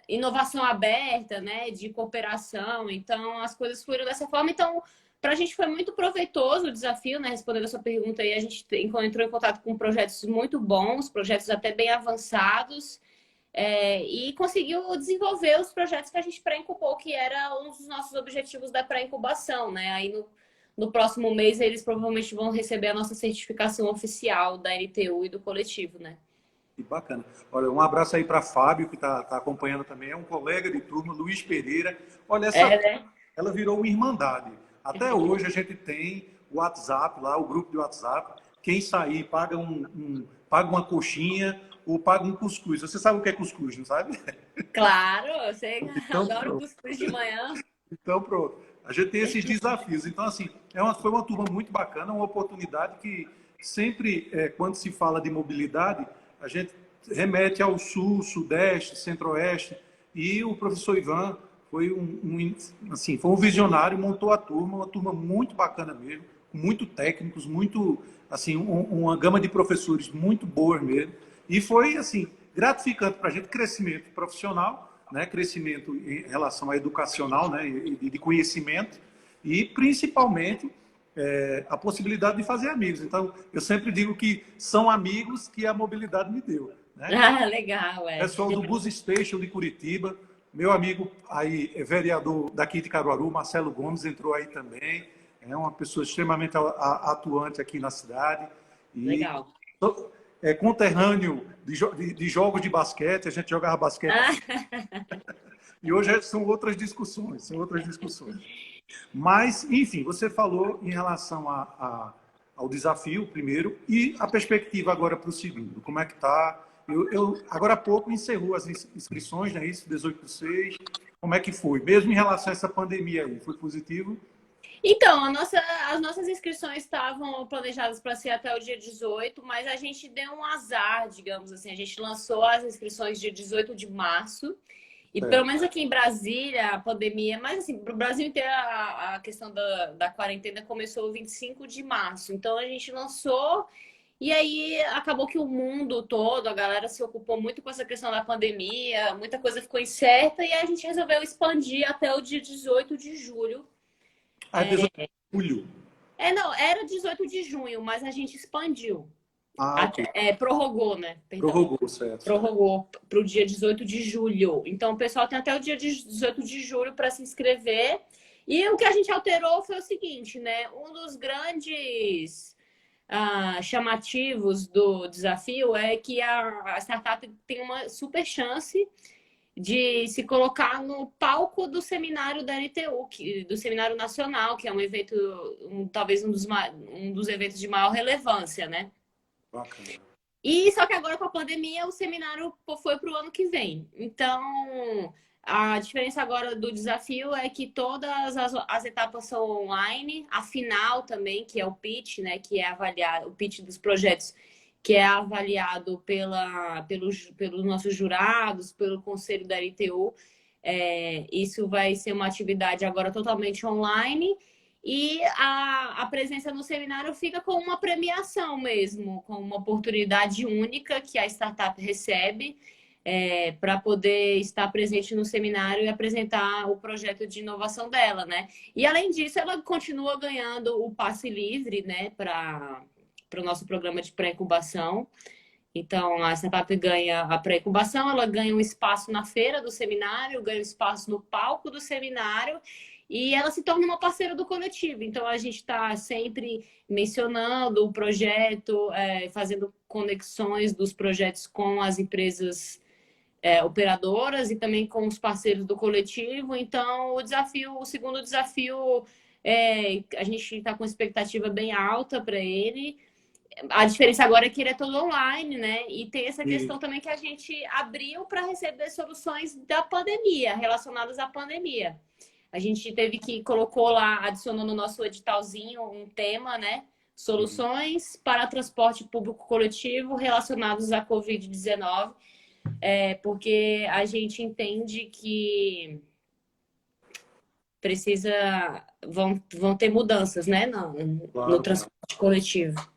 inovação aberta, né? De cooperação. Então, as coisas foram dessa forma. Então, para a gente foi muito proveitoso o desafio, né? Respondendo a sua pergunta aí, a gente entrou em contato com projetos muito bons, projetos até bem avançados. E conseguiu desenvolver os projetos que a gente pré-incubou, que era um dos nossos objetivos da pré-incubação, né? Aí no próximo mês eles provavelmente vão receber a nossa certificação oficial da LTU e do coletivo, né? Que bacana. Olha, um abraço aí para Fábio, que tá acompanhando também, é um colega de turma, Luiz Pereira. Olha, Né? ela virou uma irmandade. Até hoje a gente tem o WhatsApp lá, o grupo de WhatsApp. Quem sair paga paga uma coxinha ou paga um cuscuz. Você sabe o que é cuscuz, não sabe? Claro, você Então, adora pronto. cuscuz de manhã. Então, pronto. A gente tem esses desafios. Então, assim, foi uma turma muito bacana, uma oportunidade que sempre, quando se fala de mobilidade, a gente remete ao Sul, Sudeste, Centro-Oeste. E o professor Ivan foi foi um visionário, montou a turma, uma turma muito bacana mesmo, com muito técnicos, assim, uma gama de professores muito boa mesmo. E foi, assim, gratificante para a gente, crescimento profissional, né, crescimento em relação à educacional, né, de conhecimento e principalmente a possibilidade de fazer amigos. Então, eu sempre digo que são amigos que a mobilidade me deu. Né? Legal, Pessoal do Bus Station de Curitiba, meu amigo aí, vereador daqui de Caruaru, Marcelo Gomes, entrou aí também. É uma pessoa extremamente atuante aqui na cidade. E legal. É conterrâneo de jogos de basquete, a gente jogava basquete. E hoje são outras discussões, Mas, enfim, você falou em relação ao desafio, primeiro, e a perspectiva agora para o segundo. Como é que está? Agora há pouco encerrou as inscrições, né? Isso, 18/6. Como é que foi? Mesmo em relação a essa pandemia aí, foi positivo? Então, as nossas inscrições estavam planejadas para ser até o dia 18, mas a gente deu um azar, digamos assim. A gente lançou as inscrições dia 18 de março. E pelo menos aqui em Brasília, a pandemia, mas assim, para o Brasil inteiro, a questão da quarentena começou 25 de março. Então a gente lançou, e aí acabou que o mundo todo, a galera se ocupou muito com essa questão da pandemia, muita coisa ficou incerta, e a gente resolveu expandir até o dia 18 de julho. Ah, 18 de julho. Não, era 18 de junho, mas a gente expandiu. Ok. Prorrogou, né? Perdão. Prorrogou, certo. Prorrogou para o dia 18 de julho. Então, o pessoal tem até o dia 18 de julho para se inscrever. E o que a gente alterou foi o seguinte, né? Um dos grandes chamativos do desafio é que a startup tem uma super chance de se colocar no palco do seminário da LTU, do Seminário Nacional, que é um evento, talvez um dos eventos de maior relevância, né? Bacana. E só que agora com a pandemia o seminário foi para o ano que vem. Então, a diferença agora do desafio é que todas as etapas são online, a final também, que é o pitch, né? Que é avaliado, o pitch dos projetos, que é avaliado pelos nossos jurados, pelo conselho da LTU. Isso vai ser uma atividade agora totalmente online. E a presença no seminário fica com uma premiação mesmo, com uma oportunidade única que a startup recebe, para poder estar presente no seminário e apresentar o projeto de inovação dela, né? E além disso, ela continua ganhando o passe livre, né, para o nosso programa de pré-incubação. Então, a Startup ganha a pré-incubação, ela ganha um espaço na feira do seminário, ganha um espaço no palco do seminário e ela se torna uma parceira do coletivo. Então, a gente está sempre mencionando o projeto, fazendo conexões dos projetos com as empresas operadoras e também com os parceiros do coletivo. Então, o segundo desafio, a gente está com expectativa bem alta para ele. A diferença agora é que ele é todo online, né? E tem essa questão também que a gente abriu para receber soluções da pandemia, relacionadas à pandemia. A gente teve que colocou lá, adicionou no nosso editalzinho um tema, né? Soluções para transporte público coletivo relacionados à Covid-19, porque a gente entende que vão ter mudanças, né? No transporte coletivo.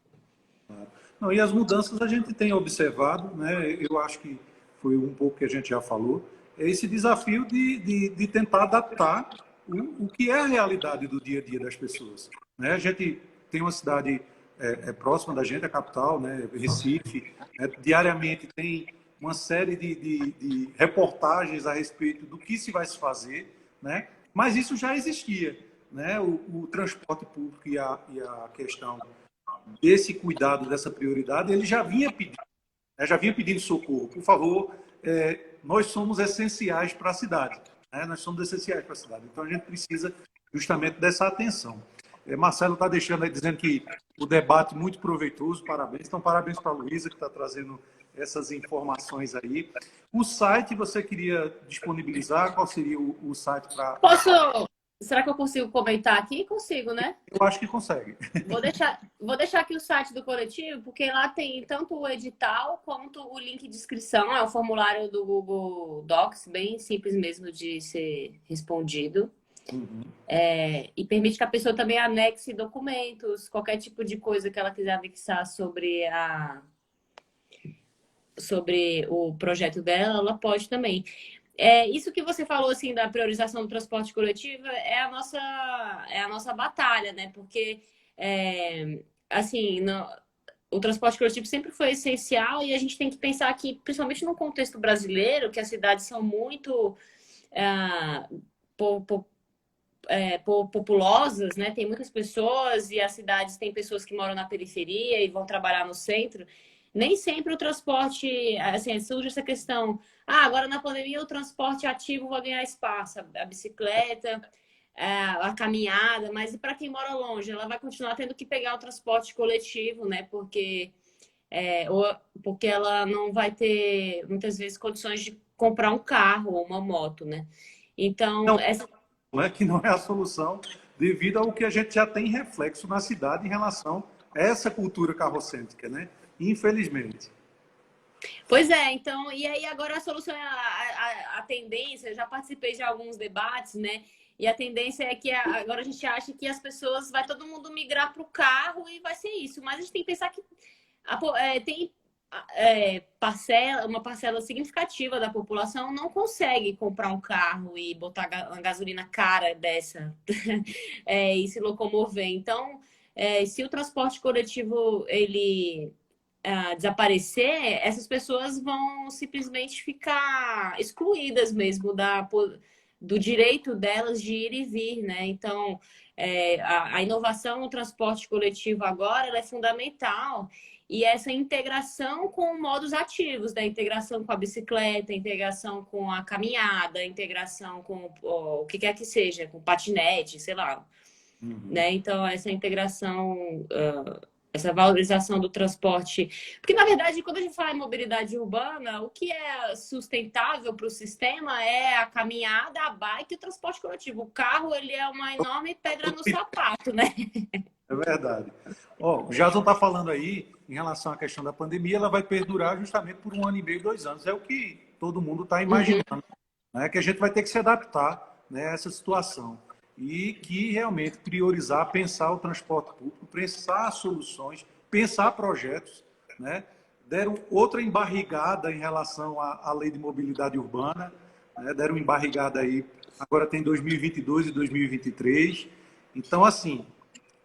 Não, e as mudanças a gente tem observado, né? Eu acho que foi um pouco que a gente já falou, é esse desafio de tentar adaptar o que é a realidade do dia a dia das pessoas, né? A gente tem uma cidade próxima da gente, a capital, né? Recife, diariamente tem uma série de reportagens a respeito do que se vai se fazer, né? Mas isso já existia, né? O transporte público e a questão desse cuidado, dessa prioridade, ele já vinha pedindo, né? Já vinha pedindo socorro. Por favor, nós somos essenciais para a cidade, né? Nós somos essenciais para a cidade. Então, a gente precisa justamente dessa atenção. Marcelo está deixando aí, dizendo que o debate muito proveitoso, parabéns. Então, parabéns para a Luísa, que está trazendo essas informações aí. O site você queria disponibilizar? Qual seria o site para... Será que eu consigo comentar aqui? Consigo, né? Eu acho que consegue. Vou deixar aqui o site do coletivo, porque lá tem tanto o edital quanto o link de inscrição. É o formulário do Google Docs, bem simples mesmo de ser respondido. Uhum. E permite que a pessoa também anexe documentos, qualquer tipo de coisa que ela quiser anexar sobre o projeto dela, ela pode também. Isso que você falou assim da priorização do transporte coletivo é a nossa batalha, né? Porque assim, o transporte coletivo sempre foi essencial e a gente tem que pensar que, principalmente no contexto brasileiro, que as cidades são muito populosas, né? Tem muitas pessoas e as cidades têm pessoas que moram na periferia e vão trabalhar no centro. Nem sempre o transporte, assim, surge essa questão. Agora na pandemia o transporte ativo vai ganhar espaço, a bicicleta, a caminhada, mas e para quem mora longe, ela vai continuar tendo que pegar o transporte coletivo, né? Porque ela não vai ter muitas vezes condições de comprar um carro ou uma moto, né? Então, que não é a solução, devido ao que a gente já tem reflexo na cidade em relação a essa cultura carrocêntrica, né? Infelizmente. Pois é, então, e aí agora a solução é a tendência, eu já participei de alguns debates, né? E a tendência é que agora a gente acha que as pessoas, vai todo mundo migrar para o carro e vai ser isso. Mas a gente tem que pensar que tem uma parcela significativa da população não consegue comprar um carro e botar uma gasolina cara dessa e se locomover. Então, se o transporte coletivo ele desaparecer, essas pessoas vão simplesmente ficar excluídas mesmo do direito delas de ir e vir, né? Então, a inovação no transporte coletivo agora ela é fundamental. E essa integração com modos ativos, da integração com a bicicleta, integração com a caminhada, integração com o que quer que seja, com patinete, sei lá. Uhum. Né? Então, essa integração, essa valorização do transporte. Porque, na verdade, quando a gente fala em mobilidade urbana, o que é sustentável para o sistema é a caminhada, a bike e o transporte coletivo. O carro, ele é uma enorme pedra no sapato, né? É verdade. O Jason está falando aí, em relação à questão da pandemia, ela vai perdurar justamente por 1 ano e meio, 2 anos. É o que todo mundo está imaginando, né? Que a gente vai ter que se adaptar, né, a essa situação. E que realmente priorizar, pensar o transporte público, pensar soluções, pensar projetos, né? deram outra embarrigada em relação à lei de mobilidade urbana, né? Deram embarrigada aí, agora tem 2022 e 2023. Então, assim,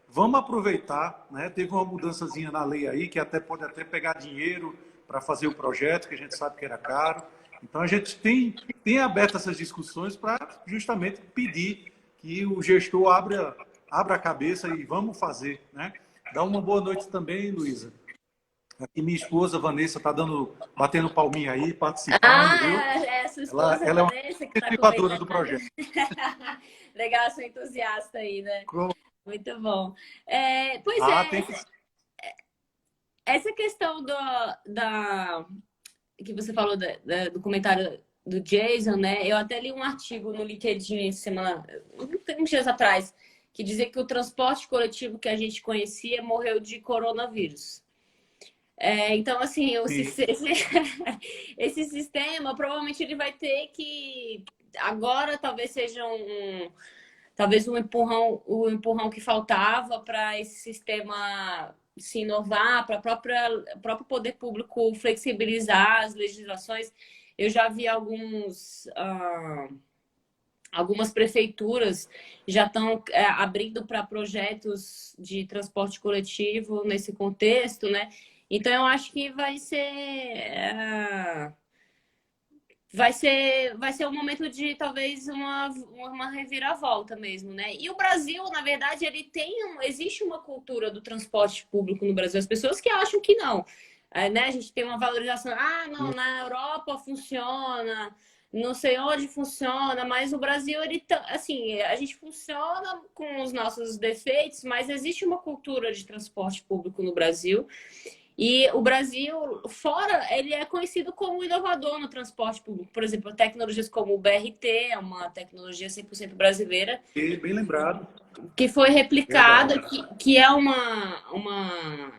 vamos aproveitar, né? Teve uma mudançazinha na lei aí, que até pode até pegar dinheiro para fazer o projeto, que a gente sabe que era caro. Então, a gente tem aberto essas discussões para justamente pedir que o gestor abra a cabeça e vamos fazer, né? Dá uma boa noite também, Luísa. Aqui minha esposa, Vanessa, está batendo palminha aí, participando, viu? É a sua esposa, Ela é uma Vanessa, que está incentivadora do comentando. projeto. Legal, sou entusiasta aí, né? Muito bom. Pois Tem é, que... essa questão que você falou do comentário do Jason, né? Eu até li um artigo no LinkedIn uns dias atrás, que dizia que o transporte coletivo que a gente conhecia morreu de coronavírus. Então, assim, esse sistema provavelmente ele vai ter que agora talvez seja talvez um empurrão, o empurrão que faltava para esse sistema se inovar, para o próprio poder público flexibilizar as legislações. Eu já vi algumas prefeituras já estão abrindo para projetos de transporte coletivo nesse contexto, né? Então, eu acho que vai ser um momento de talvez uma reviravolta mesmo, né? E o Brasil, na verdade, existe uma cultura do transporte público no Brasil. As pessoas que acham que não, né? A gente tem uma valorização, não, na Europa funciona, não sei onde funciona, mas o Brasil, assim, a gente funciona com os nossos defeitos, mas existe uma cultura de transporte público no Brasil. E o Brasil, ele é conhecido como inovador no transporte público. Por exemplo, tecnologias como o BRT, é uma tecnologia 100% brasileira. Bem lembrado. Que foi replicada, que é uma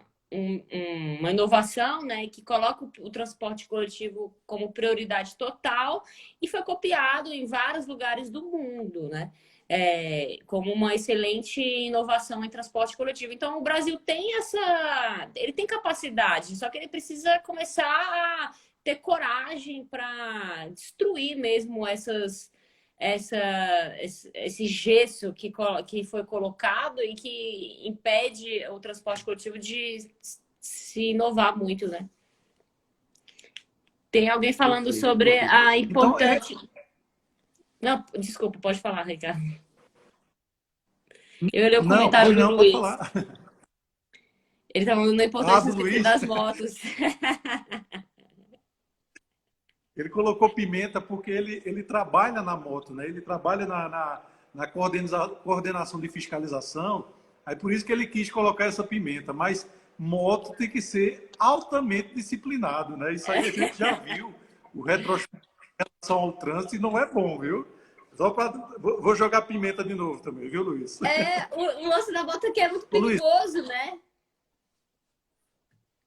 inovação, né, que coloca o transporte coletivo como prioridade total e foi copiado em vários lugares do mundo, né? Como uma excelente inovação em transporte coletivo. Então, o Brasil ele tem capacidade, só que ele precisa começar a ter coragem para destruir mesmo esse gesso que foi colocado e que impede o transporte coletivo de se inovar muito, né? Tem alguém falando sobre a importante... Não, desculpa, pode falar, Ricardo. Eu li o comentário do Luiz. Pode falar. Ele tá falando da importância das motos. Ele colocou pimenta porque ele trabalha na moto, né? Ele trabalha na coordenação de fiscalização. Aí por isso que ele quis colocar essa pimenta. Mas moto tem que ser altamente disciplinado, né? Isso aí a gente já viu. O retrospecto em relação ao trânsito e não é bom, viu? Vou jogar pimenta de novo também, viu, Luiz? O lance da moto aqui é muito perigoso, Luiz, né?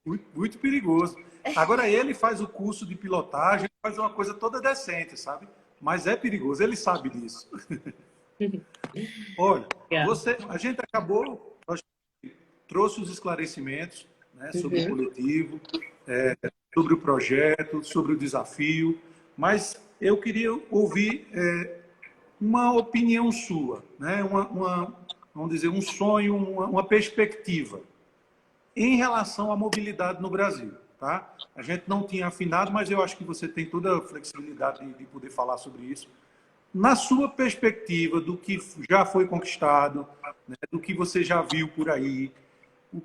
Muito, muito perigoso. Agora ele faz o curso de pilotagem, faz uma coisa toda decente, sabe? Mas é perigoso, ele sabe disso. Olha, a gente acabou, trouxe os esclarecimentos, né, sobre o coletivo, sobre o projeto, sobre o desafio, mas eu queria ouvir uma opinião sua, né? Vamos dizer, um sonho, uma perspectiva em relação à mobilidade no Brasil. Tá? A gente não tinha afinado, mas eu acho que você tem toda a flexibilidade de poder falar sobre isso. Na sua perspectiva do que já foi conquistado, né, do que você já viu por aí,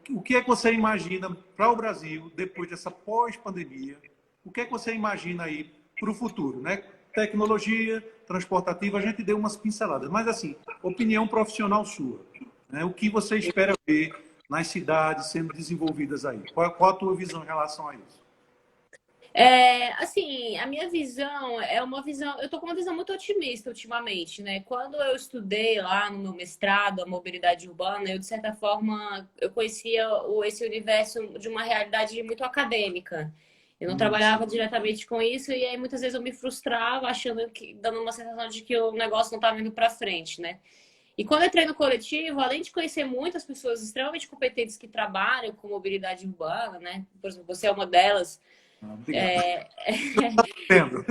o que é que você imagina para o Brasil depois dessa pós-pandemia? O que é que você imagina aí para o futuro? Né? Tecnologia, transportativa, a gente deu umas pinceladas, mas assim, opinião profissional sua. Né? O que você espera ver nas cidades sendo desenvolvidas aí? Qual a tua visão em relação a isso? Assim, a minha visão é uma visão... Eu estou com uma visão muito otimista ultimamente, né? Quando eu estudei lá no meu mestrado a mobilidade urbana, eu, de certa forma, eu conhecia esse universo de uma realidade muito acadêmica. Eu não trabalhava diretamente com isso e aí muitas vezes eu me frustrava, dando uma sensação de que o negócio não estava indo para frente, né? E quando eu entrei no coletivo, além de conhecer muitas pessoas extremamente competentes que trabalham com mobilidade urbana, né? Por exemplo, você é uma delas. Obrigado. Entendo.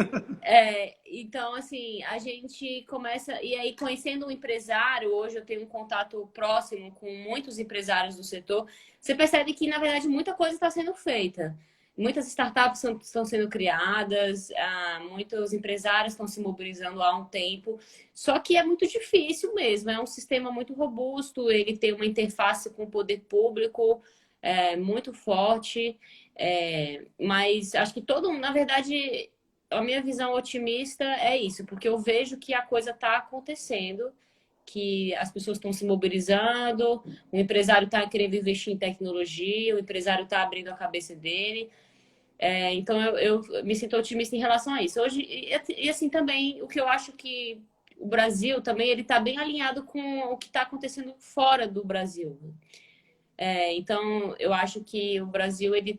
Então, assim, a gente começa... E aí, conhecendo um empresário, hoje eu tenho um contato próximo com muitos empresários do setor, você percebe que, na verdade, muita coisa está sendo feita. Muitas startups estão sendo criadas, muitos empresários estão se mobilizando há um tempo, só que é muito difícil mesmo, é um sistema muito robusto, ele tem uma interface com o poder público muito forte, mas acho que na verdade, a minha visão otimista é isso, porque eu vejo que a coisa está acontecendo, que as pessoas estão se mobilizando, o empresário está querendo investir em tecnologia, o empresário está abrindo a cabeça dele. Então, eu me sinto otimista em relação a isso. Hoje, e assim também, o que eu acho que o Brasil também, ele está bem alinhado com o que está acontecendo fora do Brasil. Então, eu acho que o Brasil, ele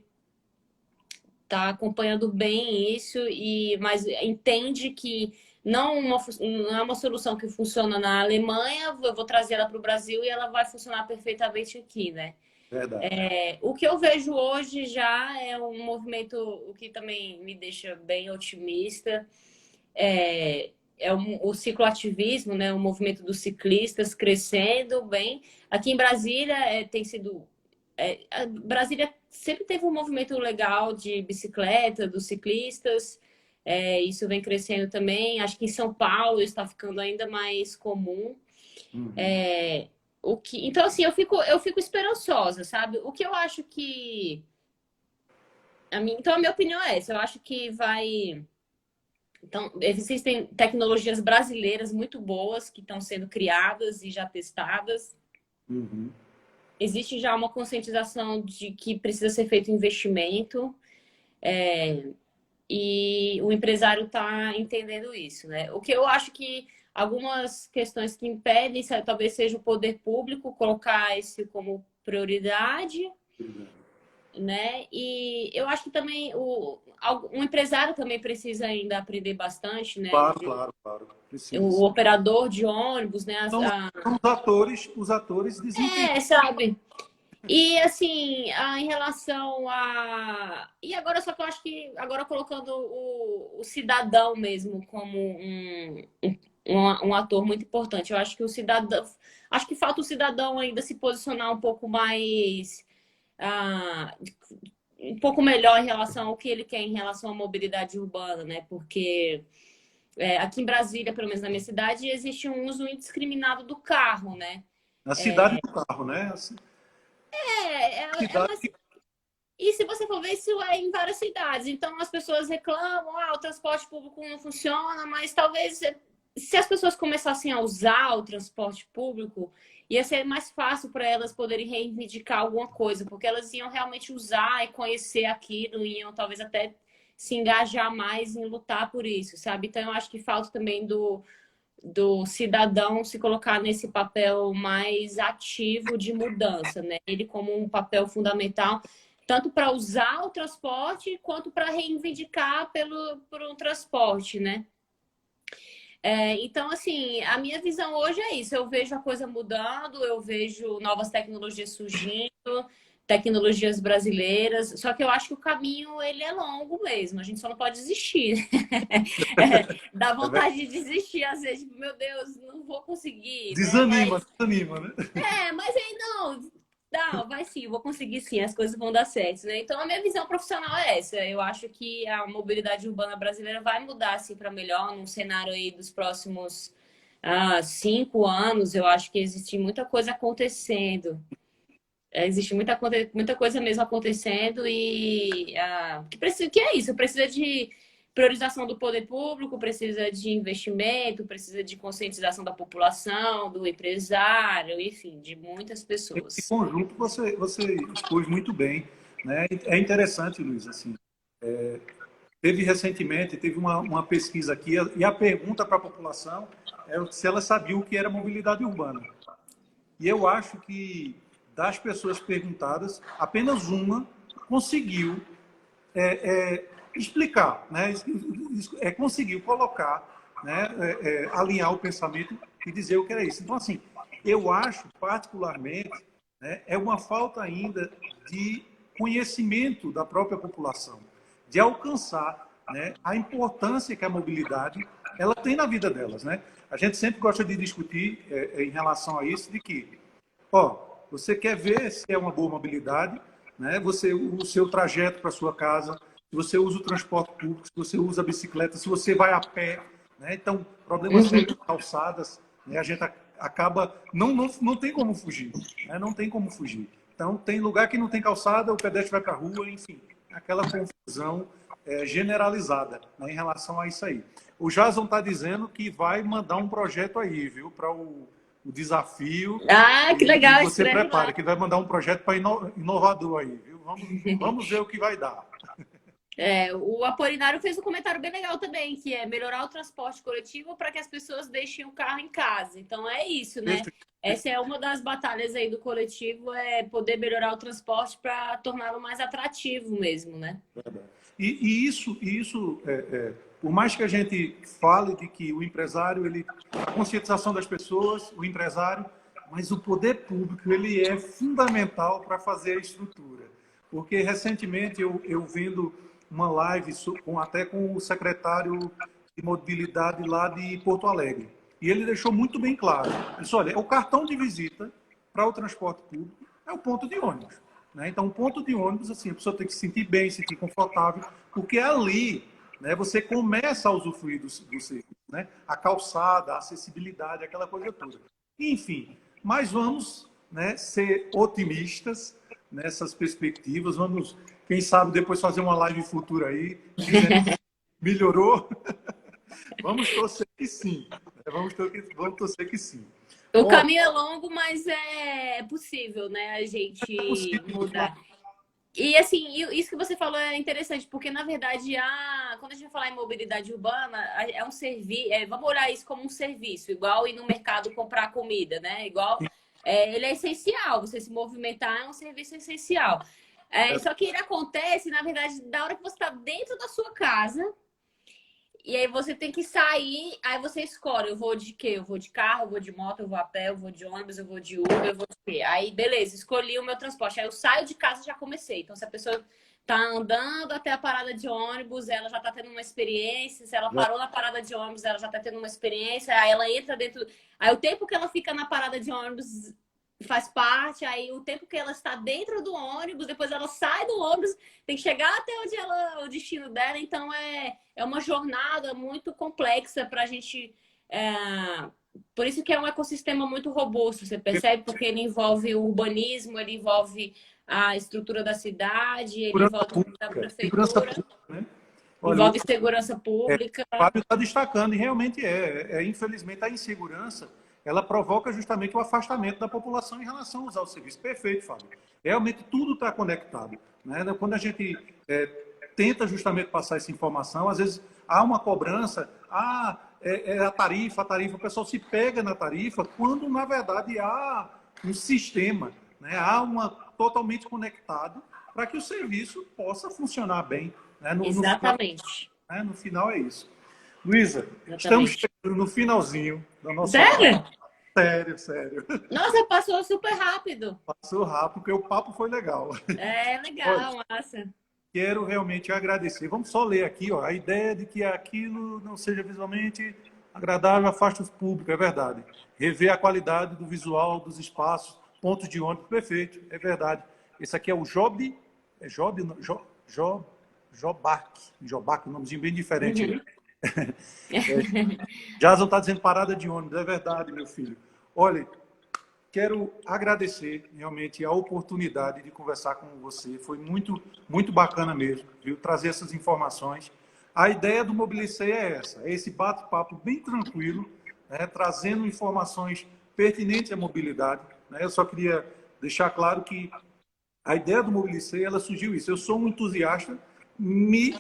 está acompanhando bem isso, mas entende que não é uma solução que funciona na Alemanha, eu vou trazer ela para o Brasil e ela vai funcionar perfeitamente aqui, né? Verdade. O que eu vejo hoje já é um movimento, o que também me deixa bem otimista, o cicloativismo, né? O movimento dos ciclistas crescendo bem. Aqui em Brasília tem sido... Brasília sempre teve um movimento legal de bicicleta, dos ciclistas, isso vem crescendo também. Acho que em São Paulo está ficando ainda mais comum. Uhum. Então, assim, eu fico esperançosa, sabe? O que eu acho que... Então, a minha opinião é essa. Eu acho que vai... Então, existem tecnologias brasileiras muito boas que estão sendo criadas e já testadas. Uhum. Existe já uma conscientização de que precisa ser feito investimento. E o empresário está entendendo isso, né? O que eu acho que algumas questões que impedem, talvez seja o poder público colocar isso como prioridade, né? E eu acho que também um empresário também precisa ainda aprender bastante, né? Claro. Precisa. O operador de ônibus, né? São os atores desempenham. Sabe? E assim, em relação E agora, só que eu acho que agora colocando o cidadão mesmo como um ator muito importante. Eu acho que o cidadão. Acho que falta o cidadão ainda se posicionar um pouco mais. Um pouco melhor em relação ao que ele quer em relação à mobilidade urbana, né? Porque aqui em Brasília, pelo menos na minha cidade, existe um uso indiscriminado do carro, né? Na cidade do carro, né? E se você for ver, isso é em várias cidades. Então, as pessoas reclamam, o transporte público não funciona, mas talvez se as pessoas começassem a usar o transporte público, ia ser mais fácil para elas poderem reivindicar alguma coisa, porque elas iam realmente usar e conhecer aquilo, iam talvez até se engajar mais em lutar por isso, sabe? Então, eu acho que falta também do cidadão se colocar nesse papel mais ativo de mudança, né? Ele como um papel fundamental, tanto para usar o transporte, quanto para reivindicar por um transporte, né? Então, assim, a minha visão hoje é isso. Eu vejo a coisa mudando, eu vejo novas tecnologias surgindo, tecnologias brasileiras, só que eu acho que o caminho, ele é longo mesmo, a gente só não pode desistir. Dá vontade de desistir, às vezes, tipo, meu Deus, não vou conseguir. Desanima, né? Mas aí não, vai sim, vou conseguir sim, as coisas vão dar certo, né? Então, a minha visão profissional é essa. Eu acho que a mobilidade urbana brasileira vai mudar, assim, para melhor, num cenário aí dos próximos 5 anos. Eu acho que existe muita coisa acontecendo. Existe muita coisa mesmo acontecendo que é isso, precisa de priorização do poder público, precisa de investimento, precisa de conscientização da população, do empresário, enfim, de muitas pessoas. Esse conjunto você expôs muito bem, né? É interessante, Luiz, assim, teve uma pesquisa aqui e a pergunta para a população é se ela sabia o que era mobilidade urbana. E eu acho que das pessoas perguntadas, apenas uma conseguiu explicar, né? Conseguiu colocar, né? Alinhar o pensamento e dizer o que era isso. Então, assim, eu acho, particularmente, né, é uma falta ainda de conhecimento da própria população, de alcançar, né, a importância que a mobilidade ela tem na vida delas, né? A gente sempre gosta de discutir em relação a isso, de que, ó, você quer ver se é uma boa mobilidade, né? Você, o seu trajeto para sua casa, se você usa o transporte público, se você usa a bicicleta, se você vai a pé, né? Então, problemas de calçadas, né? A gente acaba... Não tem como fugir, né? Não tem como fugir. Então, tem lugar que não tem calçada, o pedestre vai para a rua, enfim, aquela confusão generalizada, né, em relação a isso aí. O Jason está dizendo que vai mandar um projeto aí, viu, para o desafio. Ah, que legal. E você prepara, que vai mandar um projeto para inovador aí, viu? Vamos ver o que vai dar. O Apolinário fez um comentário bem legal também, que é melhorar o transporte coletivo para que as pessoas deixem o carro em casa. Então é isso, né? Essa é uma das batalhas aí do coletivo, é poder melhorar o transporte para torná-lo mais atrativo mesmo, né? E isso por mais que a gente fale de que o empresário, a conscientização das pessoas, o empresário, mas o poder público, ele é fundamental para fazer a estrutura. Porque recentemente eu vendo uma live até com o secretário de mobilidade lá de Porto Alegre. E ele deixou muito bem claro. Ele disse, olha, o cartão de visita para o transporte público é o ponto de ônibus. Né? Então, o ponto de ônibus, assim, a pessoa tem que se sentir bem, se sentir confortável, porque ali, né, você começa a usufruir do serviço. Né? A calçada, a acessibilidade, aquela coisa toda. Enfim, mas vamos, né, ser otimistas nessas perspectivas. Vamos, quem sabe, depois fazer uma live futura aí, dizendo que melhorou. Vamos torcer que sim. Vamos torcer que sim. O caminho é longo, mas é possível, né? A gente mudar. E assim, isso que você falou é interessante, porque na verdade, quando a gente vai falar em mobilidade urbana, é um serviço, vamos olhar isso como um serviço, igual ir no mercado comprar comida, né? Igual, ele é essencial, você se movimentar é um serviço essencial. Só que ele acontece, na verdade, da hora que você está dentro da sua casa. E aí você tem que sair, aí você escolhe, eu vou de quê? Eu vou de carro, eu vou de moto, eu vou a pé, eu vou de ônibus, eu vou de Uber, eu vou de quê? Aí, beleza, escolhi o meu transporte. Aí eu saio de casa e já comecei. Então, se a pessoa tá andando até a parada de ônibus, ela já tá tendo uma experiência. Se ela parou na parada de ônibus, ela já tá tendo uma experiência. Aí ela entra dentro... Aí o tempo que ela fica na parada de ônibus faz parte, aí o tempo que ela está dentro do ônibus, depois ela sai do ônibus, tem que chegar até o destino dela, então é uma jornada muito complexa para a gente... por isso que é um ecossistema muito robusto, você percebe? Porque ele envolve o urbanismo, ele envolve a estrutura da cidade, ele envolve a prefeitura, né? Envolve segurança pública. O Fábio está destacando, e realmente infelizmente, a insegurança ela provoca justamente o afastamento da população em relação a usar o serviço. Perfeito, Fábio. Realmente tudo está conectado. Né? Quando a gente tenta justamente passar essa informação, às vezes há uma cobrança, a tarifa, o pessoal se pega na tarifa, quando na verdade há um sistema, né? Há totalmente conectado para que o serviço possa funcionar bem. Né? Exatamente. No final é isso. Luísa, estamos chegando no finalzinho da nossa... Sério? Sério. Nossa, passou super rápido. Passou rápido, porque o papo foi legal. Legal, massa. Quero realmente agradecer. Vamos só ler aqui, ó. A ideia de que aquilo não seja visualmente agradável afasta os públicos, é verdade. Rever a qualidade do visual dos espaços, pontos de ônibus, perfeito, é verdade. Esse aqui é o Job, Jobac, um nomezinho bem diferente. Uhum. Jason está dizendo parada de ônibus, é verdade, meu filho. Olha, quero agradecer realmente a oportunidade de conversar com você. Foi muito, muito bacana mesmo, viu? Trazer essas informações. A ideia do Mobilicei é essa, é esse bate-papo bem tranquilo, né? Trazendo informações pertinentes à mobilidade. Né? Eu só queria deixar claro que a ideia do Mobilicei, ela surgiu isso. Eu sou um entusiasta, me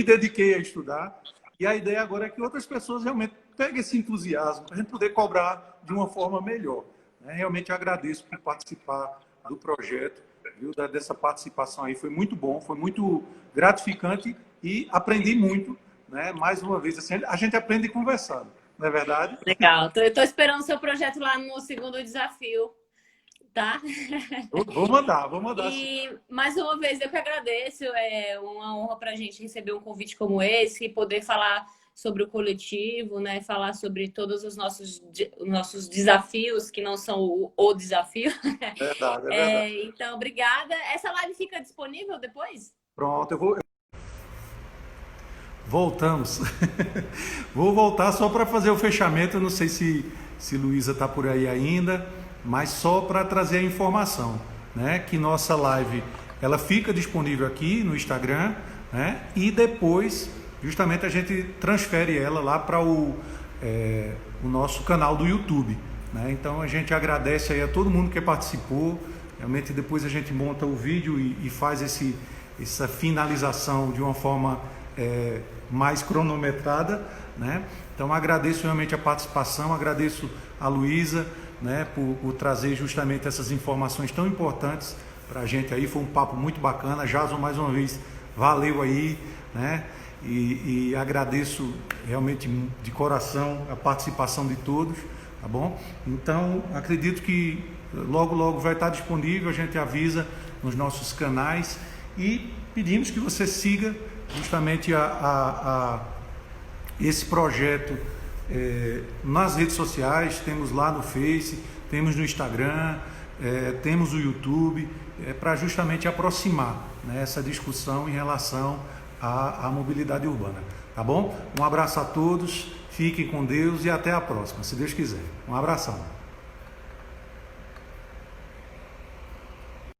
dediquei a estudar, e a ideia agora é que outras pessoas realmente peguem esse entusiasmo para a gente poder cobrar de uma forma melhor. Realmente agradeço por participar do projeto, viu? Dessa participação aí. Foi muito bom, foi muito gratificante e aprendi muito, né? Mais uma vez, assim, a gente aprende conversando. não é verdade? Legal. Eu tô esperando o seu projeto lá no segundo desafio, tá? Vou mandar, vou mandar sim. E mais uma vez eu que agradeço, é uma honra para a gente receber um convite como esse e poder falar sobre o coletivo, né? Falar sobre todos os nossos desafios, que não são o desafio. Verdade, é verdade. Então, obrigada. Essa live fica disponível depois? Pronto, eu vou. Voltamos. Vou voltar só para fazer o fechamento. Eu não sei se Luísa está por aí ainda, mas só para trazer a informação, né? Que nossa live ela fica disponível aqui no Instagram, né? E depois, justamente, a gente transfere ela lá para o nosso canal do YouTube, né? Então a gente agradece aí a todo mundo que participou. Realmente depois a gente monta o vídeo e faz essa finalização de uma forma mais cronometrada, né? Então agradeço realmente a participação, agradeço a Luísa, né, por trazer justamente essas informações tão importantes para a gente aí. Foi um papo muito bacana. Jason, mais uma vez, valeu aí, né? E agradeço realmente de coração a participação de todos, tá bom? Então acredito que logo logo vai estar disponível, a gente avisa nos nossos canais e pedimos que você siga justamente esse projeto nas redes sociais. Temos lá no Face, temos no Instagram, temos o YouTube, para justamente aproximar, né, essa discussão em relação à mobilidade urbana, tá bom? Um abraço a todos, fiquem com Deus e até a próxima, se Deus quiser. Um abração.